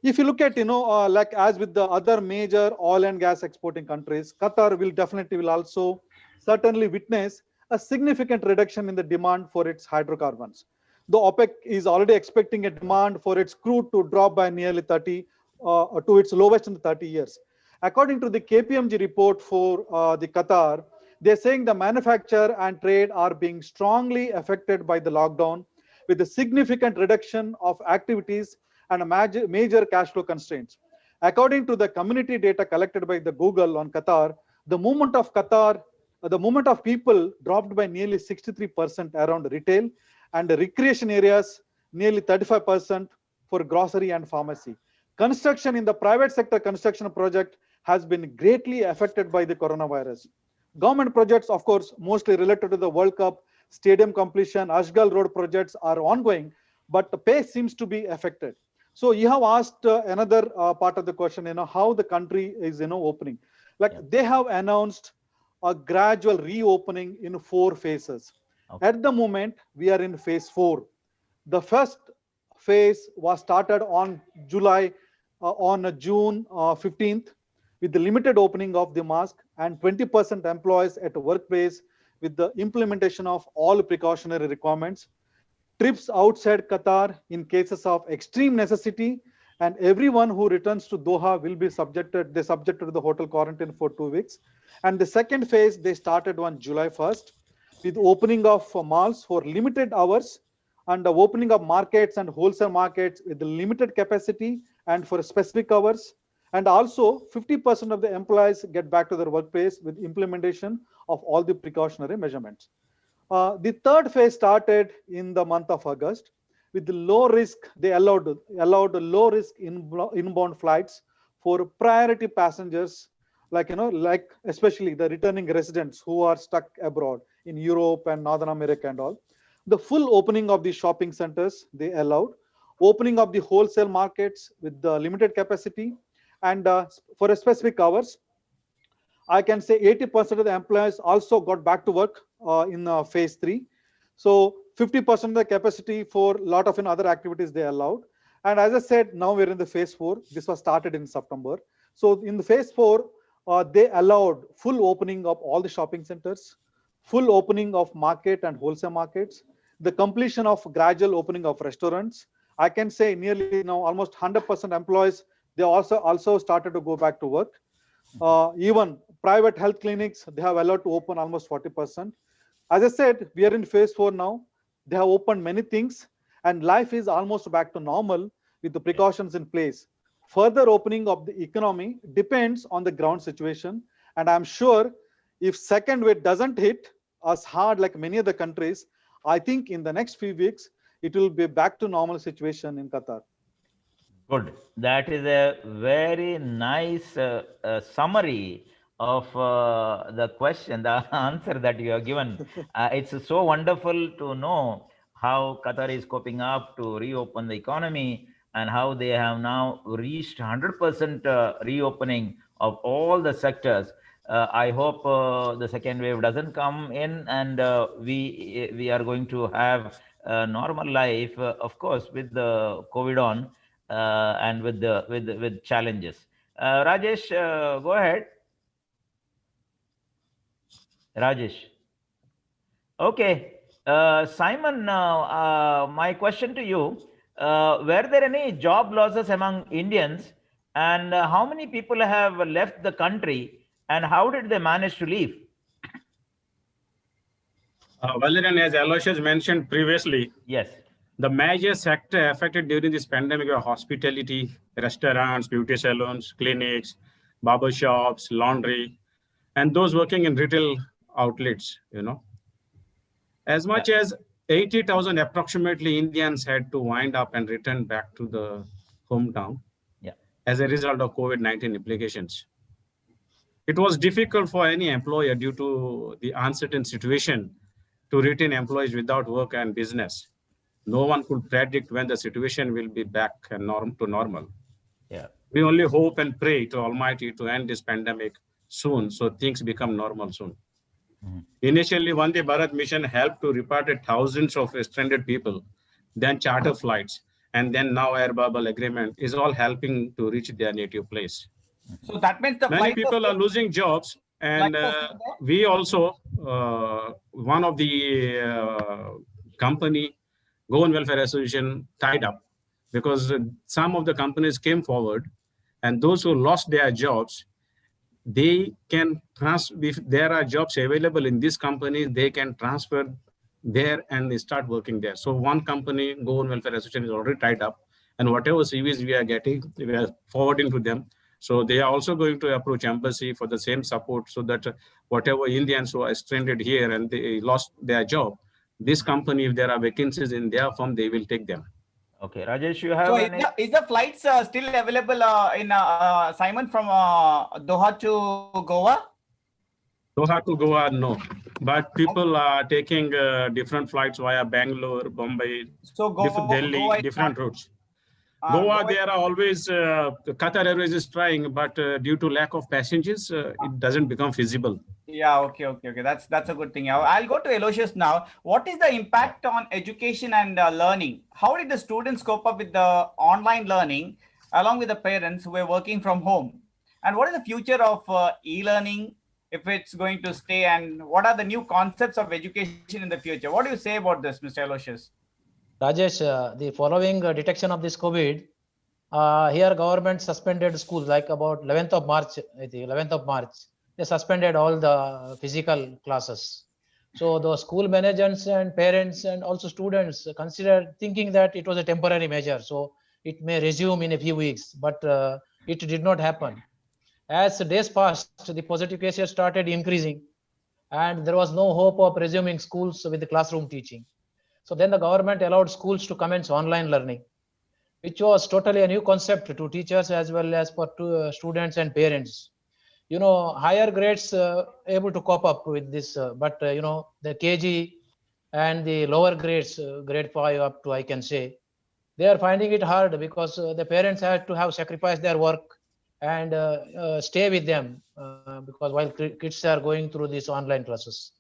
If you look at, like as with the other major oil and gas exporting countries, Qatar will also certainly witness a significant reduction in the demand for its hydrocarbons. The OPEC is already expecting a demand for its crude to drop by nearly 30 to its lowest in 30 years. According to the KPMG report for the Qatar, they're saying the manufacture and trade are being strongly affected by the lockdown, with a significant reduction of activities and a major cash flow constraints. According to the community data collected by the Google on Qatar, the movement of people dropped by nearly 63% around retail, and the recreation areas nearly 35% for grocery and pharmacy. Construction in the private sector construction project has been greatly affected by the coronavirus. Government projects, of course, mostly related to the World Cup, stadium completion, Ashgal Road projects are ongoing, but the pace seems to be affected. So you have asked another part of the question, how the country is, opening. They have announced a gradual reopening in 4 phases. Okay. At the moment, we are in phase 4. The first phase was started on June 15th with the limited opening of the mosque and 20% employees at a workplace with the implementation of all precautionary requirements. Trips outside Qatar in cases of extreme necessity, and everyone who returns to Doha will be subjected to the hotel quarantine for 2 weeks. And the second phase, they started on July 1st with opening of malls for limited hours and the opening of markets and wholesale markets with limited capacity and for specific hours. And also 50% of the employees get back to their workplace with implementation of all the precautionary measurements. The third phase started in the month of August with the low risk. They allowed low risk inbound flights for priority passengers, like especially the returning residents who are stuck abroad in Europe and Northern America and all. The full opening of the shopping centers they allowed, opening of the wholesale markets with the limited capacity, and for a specific hours. I can say 80% of the employees also got back to work in phase 3. So 50% of the capacity for a lot of other activities they allowed. And as I said, now we're in the phase 4. This was started in September. So in the phase 4, they allowed full opening of all the shopping centers, full opening of market and wholesale markets, the completion of gradual opening of restaurants. I can say nearly almost 100% employees, they also started to go back to work. Even private health clinics, they have allowed to open almost 40%. As I said, we are in phase 4 now. They have opened many things and life is almost back to normal with the precautions in place. Further opening of the economy depends on the ground situation. And I'm sure if second wave doesn't hit us hard like many other countries, I think in the next few weeks, it will be back to normal situation in Qatar. Good. That is a very nice summary of the question, the answer that you have given. It's so wonderful to know how Qatar is coping up to reopen the economy and how they have now reached 100% reopening of all the sectors. I hope the second wave doesn't come in, and we are going to have a normal life, of course, with the COVID on and with challenges. Rajesh, go ahead. Rajesh. Okay. Simon, my question to you, were there any job losses among Indians, and how many people have left the country, and how did they manage to leave? Valerian, as Aloysius mentioned previously, Yes. the major sector affected during this pandemic were hospitality, restaurants, beauty salons, clinics, barber shops, laundry, and those working in retail outlets, As much as 80,000 approximately Indians had to wind up and return back to the hometown as a result of COVID-19 implications. It was difficult for any employer due to the uncertain situation to retain employees without work and business. No one could predict when the situation will be back to normal. Yeah. We only hope and pray to Almighty to end this pandemic soon so things become normal soon. Initially, Vande Bharat mission helped to repatriate thousands of stranded people, then charter flights, and then now air bubble agreement is all helping to reach their native place. So that means the many people are losing jobs, and we also, one of the company, Goan Welfare Association, tied up because some of the companies came forward, and those who lost their jobs, they can if there are jobs available in this company, they can transfer there and they start working there. So one company, Goan Welfare Association, is already tied up, and whatever CVs we are getting, we are forwarding to them. So they are also going to approach embassy for the same support, so that whatever Indians who are stranded here and they lost their job, this company, if there are vacancies in their firm, they will take them. Okay, Rajesh, you have. So is the flights still available in Simon from Doha to Goa? Doha to Goa, no. But people are taking different flights via Bangalore, Bombay, so Delhi, Goa different routes. Goa, there are always, Qatar Airways is trying, but due to lack of passengers, it doesn't become feasible. Yeah, okay. That's a good thing. I'll go to Aloysius now. What is the impact on education and learning? How did the students cope up with the online learning along with the parents who were working from home? And what is the future of e-learning, if it's going to stay, and what are the new concepts of education in the future? What do you say about this, Mr. Aloysius? Rajesh, the following detection of this COVID, here government suspended schools like about 11th of March, I think 11th of March. They suspended all the physical classes. So the school managers and parents and also students considered thinking that it was a temporary measure. So it may resume in a few weeks, but it did not happen. As days passed, the positive cases started increasing and there was no hope of resuming schools with the classroom teaching. So then the government allowed schools to commence online learning, which was totally a new concept to teachers as well as for students and parents. Higher grades able to cope up with this, but the KG and the lower grades, grade 5 up to, I can say, they are finding it hard because the parents had to have sacrificed their work and stay with them because while kids are going through these online classes.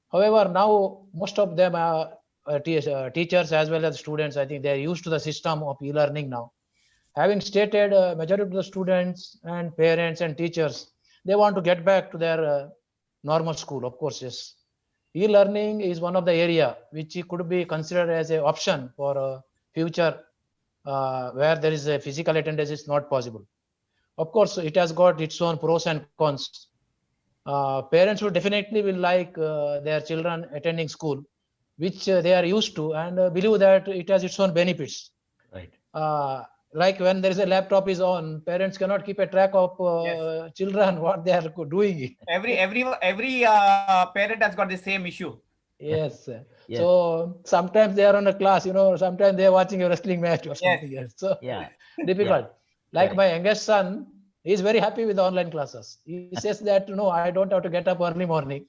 However, now most of them are teachers as well as students, I think they are used to the system of e-learning now. Having stated, majority of the students and parents and teachers, they want to get back to their normal school, of course, yes. E-learning is one of the area which could be considered as an option for future where there is a physical attendance is not possible. Of course, it has got its own pros and cons. Parents would definitely will like their children attending school, which they are used to, and believe that it has its own benefits. Right. Like when there is a laptop is on, parents cannot keep a track of children what they are doing. Every parent has got the same issue. Yes. Yes. So sometimes they are on a class, sometimes they are watching a wrestling match or something else. So difficult. Like my youngest son, he is very happy with the online classes. He says that, I don't have to get up early morning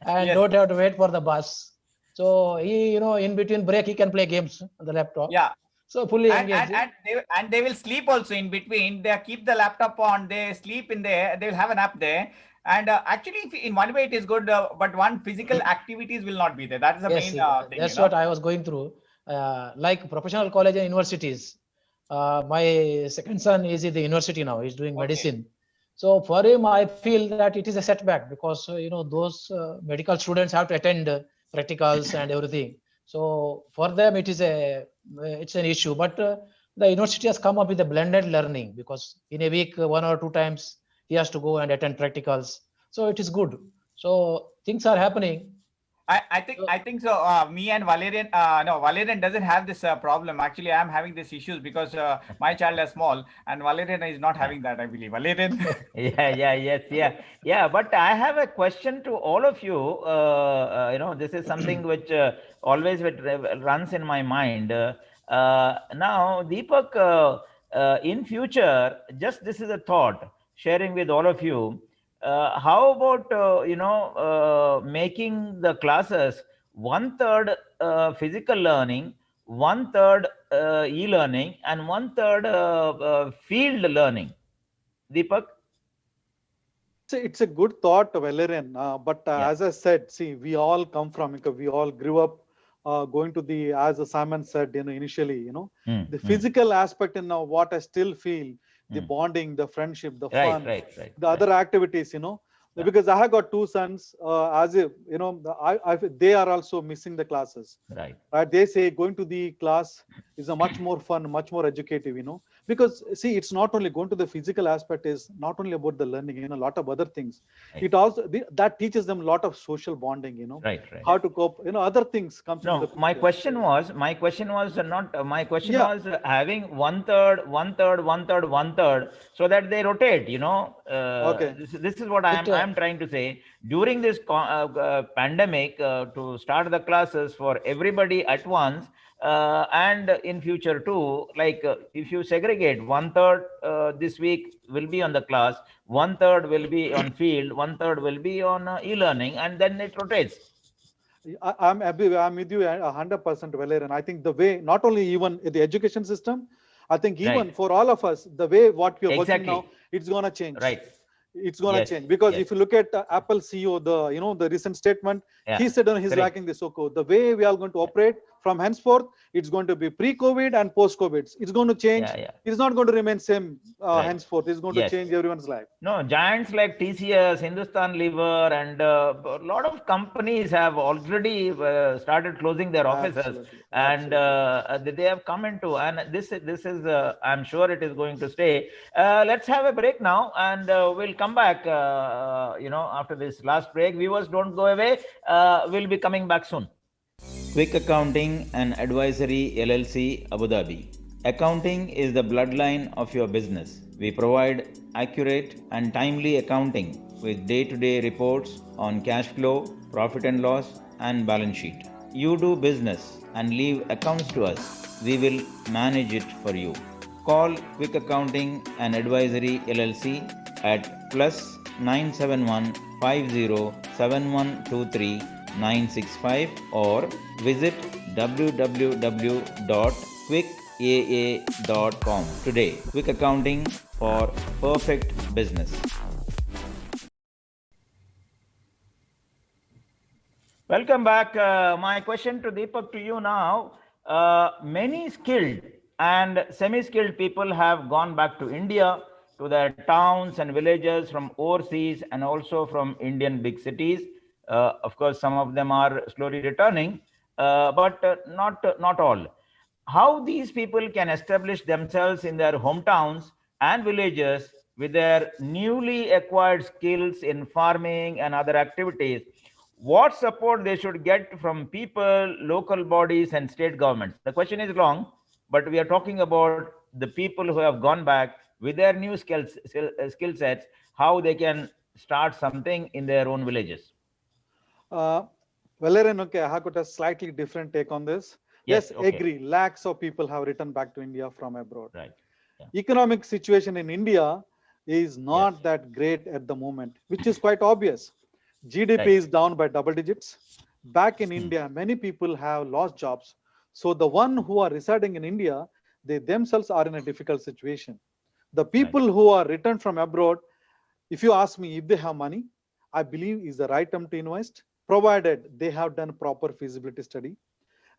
and don't have to wait for the bus. So he, in between break, he can play games on the laptop. Yeah. So fully And, engaged. and they will sleep also in between. They keep the laptop on. They sleep in there. They will have an app there. And actually, in one way it is good, but one physical activities will not be there. That is the Yes, main thing. that's what I was going through. Like professional college and universities. My second son is in the university now. He's doing medicine. So for him, I feel that it is a setback because those medical students have to attend practicals and everything. So for them, it's an issue. But the university has come up with a blended learning because in a week, 1 or 2 times, he has to go and attend practicals. So it is good. So things are happening. I think so. Me and Valerian, no, Valerian doesn't have this problem. Actually, I am having these issues because my child is small, and Valerian is not having that. I believe Valerian. Yeah. But I have a question to all of you. This is something which always runs in my mind. Now, Deepak, in future, just this is a thought sharing with all of you. How about making the classes 1/3 physical learning, 1/3 e-learning, and 1/3 field learning? Deepak? It's a good thought, Valerian. But as I said, see, we all come from, we all grew up going to the, as Simon said, initially, the physical aspect in what I still feel, the bonding, the friendship, the fun, the other activities, because I have got two sons, as if, they are also missing the classes. Right. They say going to the class is a much more fun, much more educative, because see, it's not only going to the physical aspect, is not only about the learning, a lot of other things. Right. It also, that teaches them a lot of social bonding, Right. how to cope, other things comes. No, my question was having 1/3, 1/3, 1/3, 1/3, so that they rotate, this is what I am trying to say. During this pandemic, to start the classes for everybody at once, and in future too, like if you segregate 1/3 this week will be on the class, 1/3 will be on field, 1/3 will be on e-learning, and then it rotates. I'm with you 100%, Valerian. I think the way, not only even in the education system, I think even for all of us, the way what we are working now, it's going to change. Right. It's going to change because if you look at Apple CEO, the recent statement, he said he's lacking this. So the way we are going to operate from henceforth, it's going to be pre-COVID and post-COVID. It's going to change. It's not going to remain same henceforth. It's going to change everyone's life. No, giants like TCS, Hindustan Lever, and a lot of companies have already started closing their offices, and they have come into. And this is I'm sure it is going to stay. Let's have a break now, and we'll come back. After this last break, viewers, don't go away. We'll be coming back soon. Quick Accounting and Advisory LLC, Abu Dhabi. Accounting is the bloodline of your business. We provide accurate and timely accounting with day-to-day reports on cash flow, profit and loss, and balance sheet. You do business and leave accounts to us. We will manage it for you. Call Quick Accounting and Advisory LLC at +971 50 7123 965 or visit www.quickaa.com today. Quick Accounting for perfect business. Welcome back. My question to Deepak, to you now. Many skilled and semi-skilled people have gone back to India, to their towns and villages from overseas and also from Indian big cities. Of course, some of them are slowly returning, but not all. How these people can establish themselves in their hometowns and villages with their newly acquired skills in farming and other activities? What support they should get from people, local bodies, and state governments? The question is long, but we are talking about the people who have gone back with their new skill sets, how they can start something in their own villages. Valerian, I have got a slightly different take on this. Yes, agree. Lakhs of people have returned back to India from abroad. Right. Yeah. Economic situation in India is not that great at the moment, which is quite obvious. GDP is down by double digits. back in India, many people have lost jobs. So the one who are residing in India, they themselves are in a difficult situation. The people who are returned from abroad, if you ask me if they have money, I believe is the right time to invest, provided they have done proper feasibility study.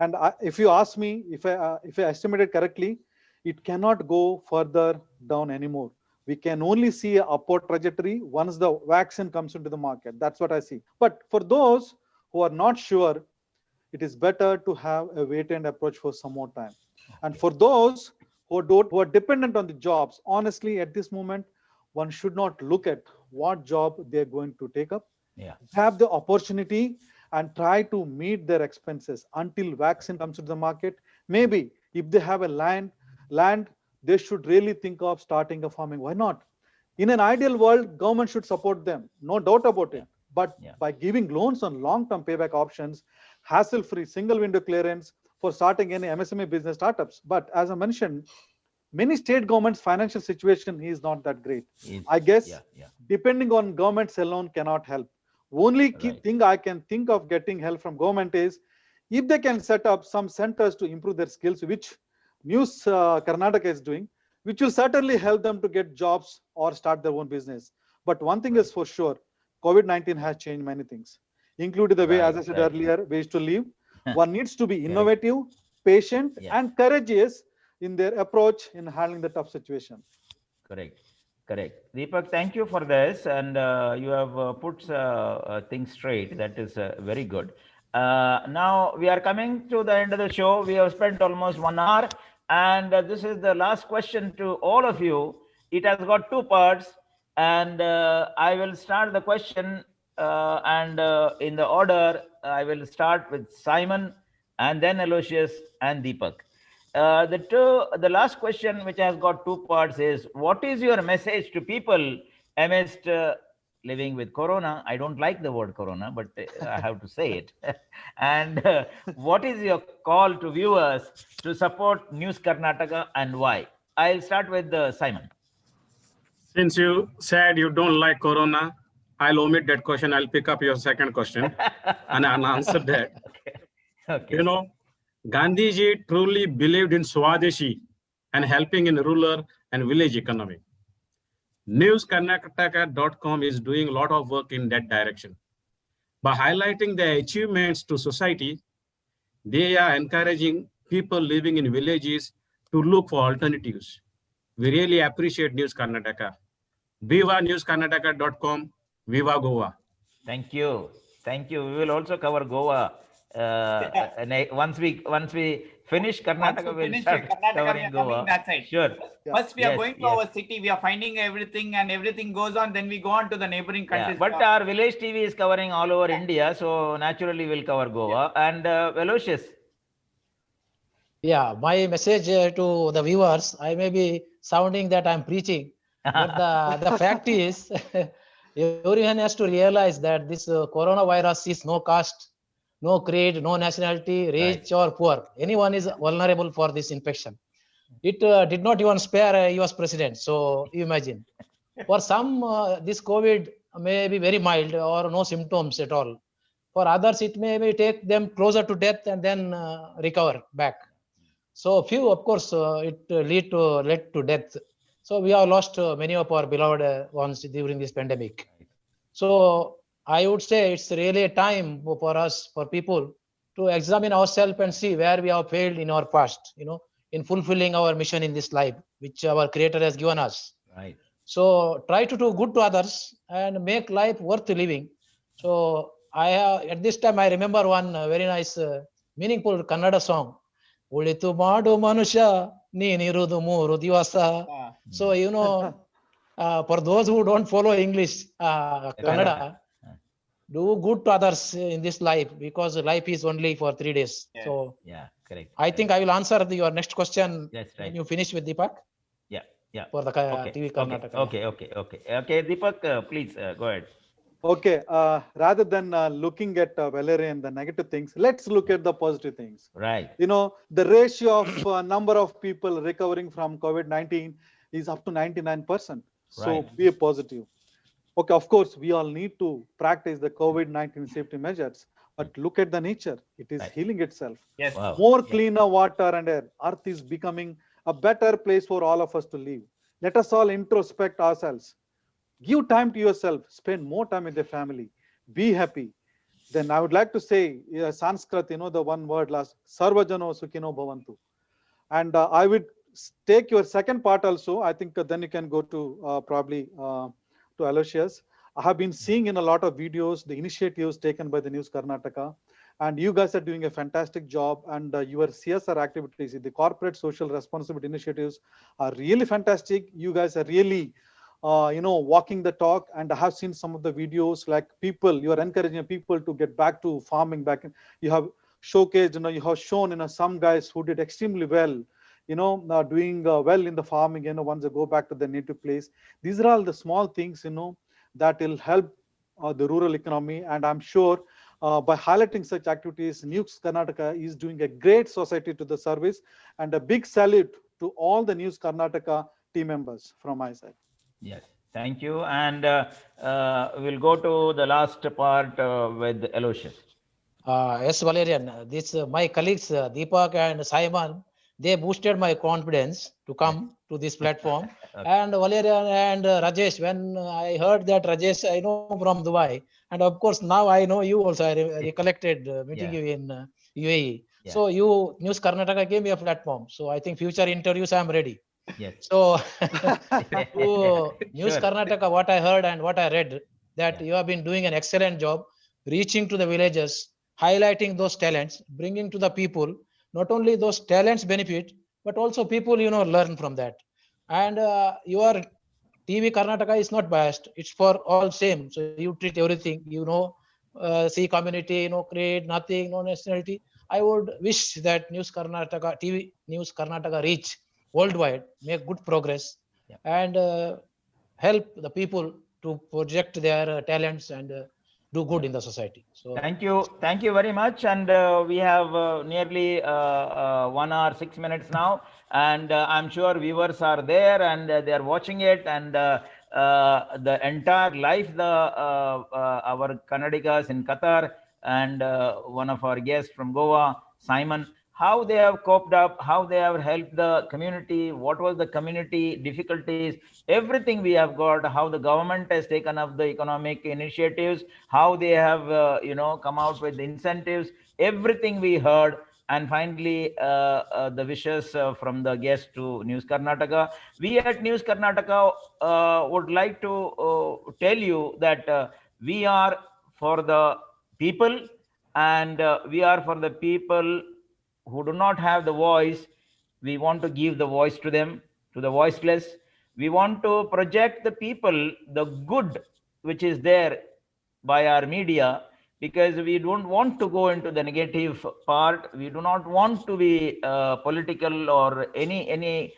And if you ask me, if I estimated correctly, it cannot go further down anymore. We can only see an upward trajectory once the vaccine comes into the market. That's what I see. But for those who are not sure, it is better to have a wait and approach for some more time. And for those who are dependent on the jobs, honestly, at this moment, one should not look at what job they're going to take up. Have the opportunity and try to meet their expenses until vaccine comes to the market. Maybe if they have a land, they should really think of starting a farming. Why not? In an ideal world, government should support them, no doubt about it. But by giving loans on long-term payback options, hassle-free single window clearance for starting any MSME business startups. But as I mentioned, many state governments' financial situation is not that great. I guess depending on governments alone cannot help. Only thing I can think of getting help from government is if they can set up some centers to improve their skills, which News Karnataka is doing, which will certainly help them to get jobs or start their own business. But one thing is for sure, COVID-19 has changed many things, including the way, as I said earlier, ways to live. One needs to be innovative, patient, and courageous in their approach in handling the tough situation. Correct. Deepak, thank you for this. And you have put things straight. That is very good. Now we are coming to the end of the show. We have spent almost 1 hour. And this is the last question to all of you. It has got 2 parts. And I will start the question and in the order, I will start with Simon and then Aloysius and Deepak. The last question, which has got 2 parts, is what is your message to people amidst living with Corona? I don't like the word Corona, but I have to say it. And what is your call to viewers to support News Karnataka and why? I'll start with Simon. Since you said you don't like Corona, I'll omit that question. I'll pick up your second question and I'll answer that. Okay. You know, Gandhiji truly believed in Swadeshi and helping in rural and village economy. NewsKarnataka.com is doing a lot of work in that direction. By highlighting the achievements to society, they are encouraging people living in villages to look for alternatives. We really appreciate News Karnataka. Viva NewsKarnataka.com. Viva Goa. Thank you. We will also cover Goa. Once we finish Karnataka, we'll start covering Goa. That side. Sure. First, we are going to our city. We are finding everything, and everything goes on. Then we go on to the neighboring countries. But our village TV is covering all over India, so naturally we'll cover Goa. And Aloysius. Yeah, my message to the viewers, I may be sounding that I'm preaching, but the fact is, everyone has to realize that this coronavirus is no caste, no creed, no nationality, rich or poor. Anyone is vulnerable for this infection. It did not even spare a US president. So you imagine. For some, this COVID may be very mild or no symptoms at all. For others, it may take them closer to death and then recover back. So few, of course, it led to death. So we have lost many of our beloved ones during this pandemic. So I would say it's really a time for us, for people, to examine ourselves and see where we have failed in our past, in fulfilling our mission in this life, which our Creator has given us. Right. So try to do good to others and make life worth living. So at this time, I remember one very nice, meaningful Kannada song. Ulitu maadu manusha neenirudu mooru divasa. So, for those who don't follow English, Kannada, do good to others in this life, because life is only for 3 days. So correct. I think I will answer your next question. That's right. When you finish with Deepak. Yeah. For the TV Karnataka. Okay. Deepak, please go ahead. Okay, rather than looking at Valerian, the negative things, let's look at the positive things. Right. The ratio of number of people recovering from COVID-19 is up to 99%. So be a positive. Okay, of course, we all need to practice the COVID-19 safety measures, but look at the nature. It is Right. healing itself. Yes. Wow. More cleaner water and air. Earth is becoming a better place for all of us to live. Let us all introspect ourselves. Give time to yourself. Spend more time with the family. Be happy. Then I would like to say, Sanskrit, the one word last, Sarvajano Sukhino Bhavantu. And I would take your second part also. I think then you can go to probably to Aloysius. I have been seeing in a lot of videos the initiatives taken by the News Karnataka, and you guys are doing a fantastic job. And your CSR activities, the corporate social responsibility initiatives, are really fantastic. You guys are really, walking the talk. And I have seen some of the videos like people. You are encouraging people to get back to farming. You have showcased. You have shown. Some guys who did extremely well. Doing well in the farming. Once they go back to their native place. These are all the small things. That will help the rural economy. And I'm sure by highlighting such activities, News Karnataka is doing a great society to the service. And a big salute to all the News Karnataka team members from my side. Yes, thank you. And we'll go to the last part with Aloysius. Yes, Valerian. My colleagues Deepak and Simon, they boosted my confidence to come to this platform. Okay. And Valerian and Rajesh, when I heard that Rajesh, I know from Dubai, and of course now I know you also. I recollected meeting Yeah. you in UAE. Yeah. So you News Karnataka gave me a platform. So I think future interviews I am ready. Yes. So to News Sure. Karnataka, what I heard and what I read, that Yeah. you have been doing an excellent job reaching to the villages, highlighting those talents, bringing to the people. Not only those talents benefit, but also people learn from that. And your TV Karnataka is not biased; it's for all same. So you treat everything. See community, no creed, nothing, no nationality. I would wish that News Karnataka TV News Karnataka reach worldwide, make good progress, Yeah. and help the people to project their talents and do good in the society. So Thank you very much. And we have nearly 1 hour 6 minutes now, and I'm sure viewers are there and they are watching it. And the entire life, our Kannadigas in Qatar, and one of our guests from Goa, Simon, how they have coped up, how they have helped the community, what was the community difficulties, everything we have got, how the government has taken up the economic initiatives, how they have come out with incentives, everything we heard. And finally the wishes from the guest to News Karnataka. We at News Karnataka would like to tell you that we are for the people, and we are for the people who do not have the voice. We want to give the voice to them, to the voiceless. We want to project the people, the good which is there by our media, because we don't want to go into the negative part. We do not want to be political or any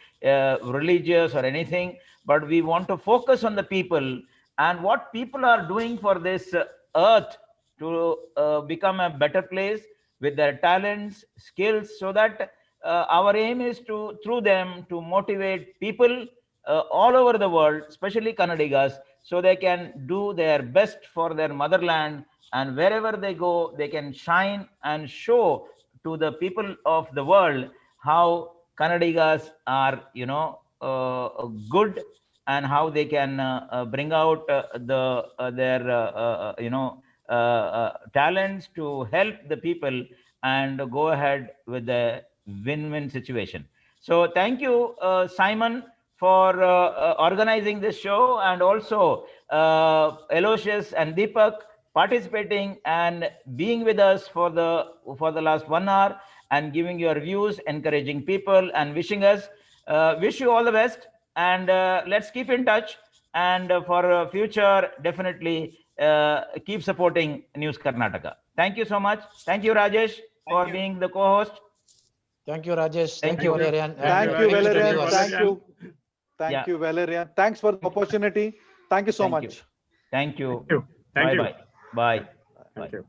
religious or anything, but we want to focus on the people and what people are doing for this earth to become a better place with their talents, skills, so that our aim is to, through them, to motivate people all over the world, especially Kannadigas, so they can do their best for their motherland, and wherever they go, they can shine and show to the people of the world how Kannadigas are, good, and how they can bring out their talents to help the people and go ahead with the win-win situation. So thank you, Simon, for organizing this show, and also Aloysius and Deepak participating and being with us for the last 1 hour and giving your views, encouraging people and wishing us. Wish you all the best, and let's keep in touch. And for future, definitely keep supporting News Karnataka. Thank you so much. Thank you, Rajesh, for being the co-host. thank you, Rajesh. Thank Thank you. you, Valerian. Thank And you, thanks to Valerian. viewers. Thank you. Yeah. Thank you, Valerian. Thanks for the opportunity. Thank you so Thank much. you. Thank you. Thank you. Bye-bye. Bye. Thank you.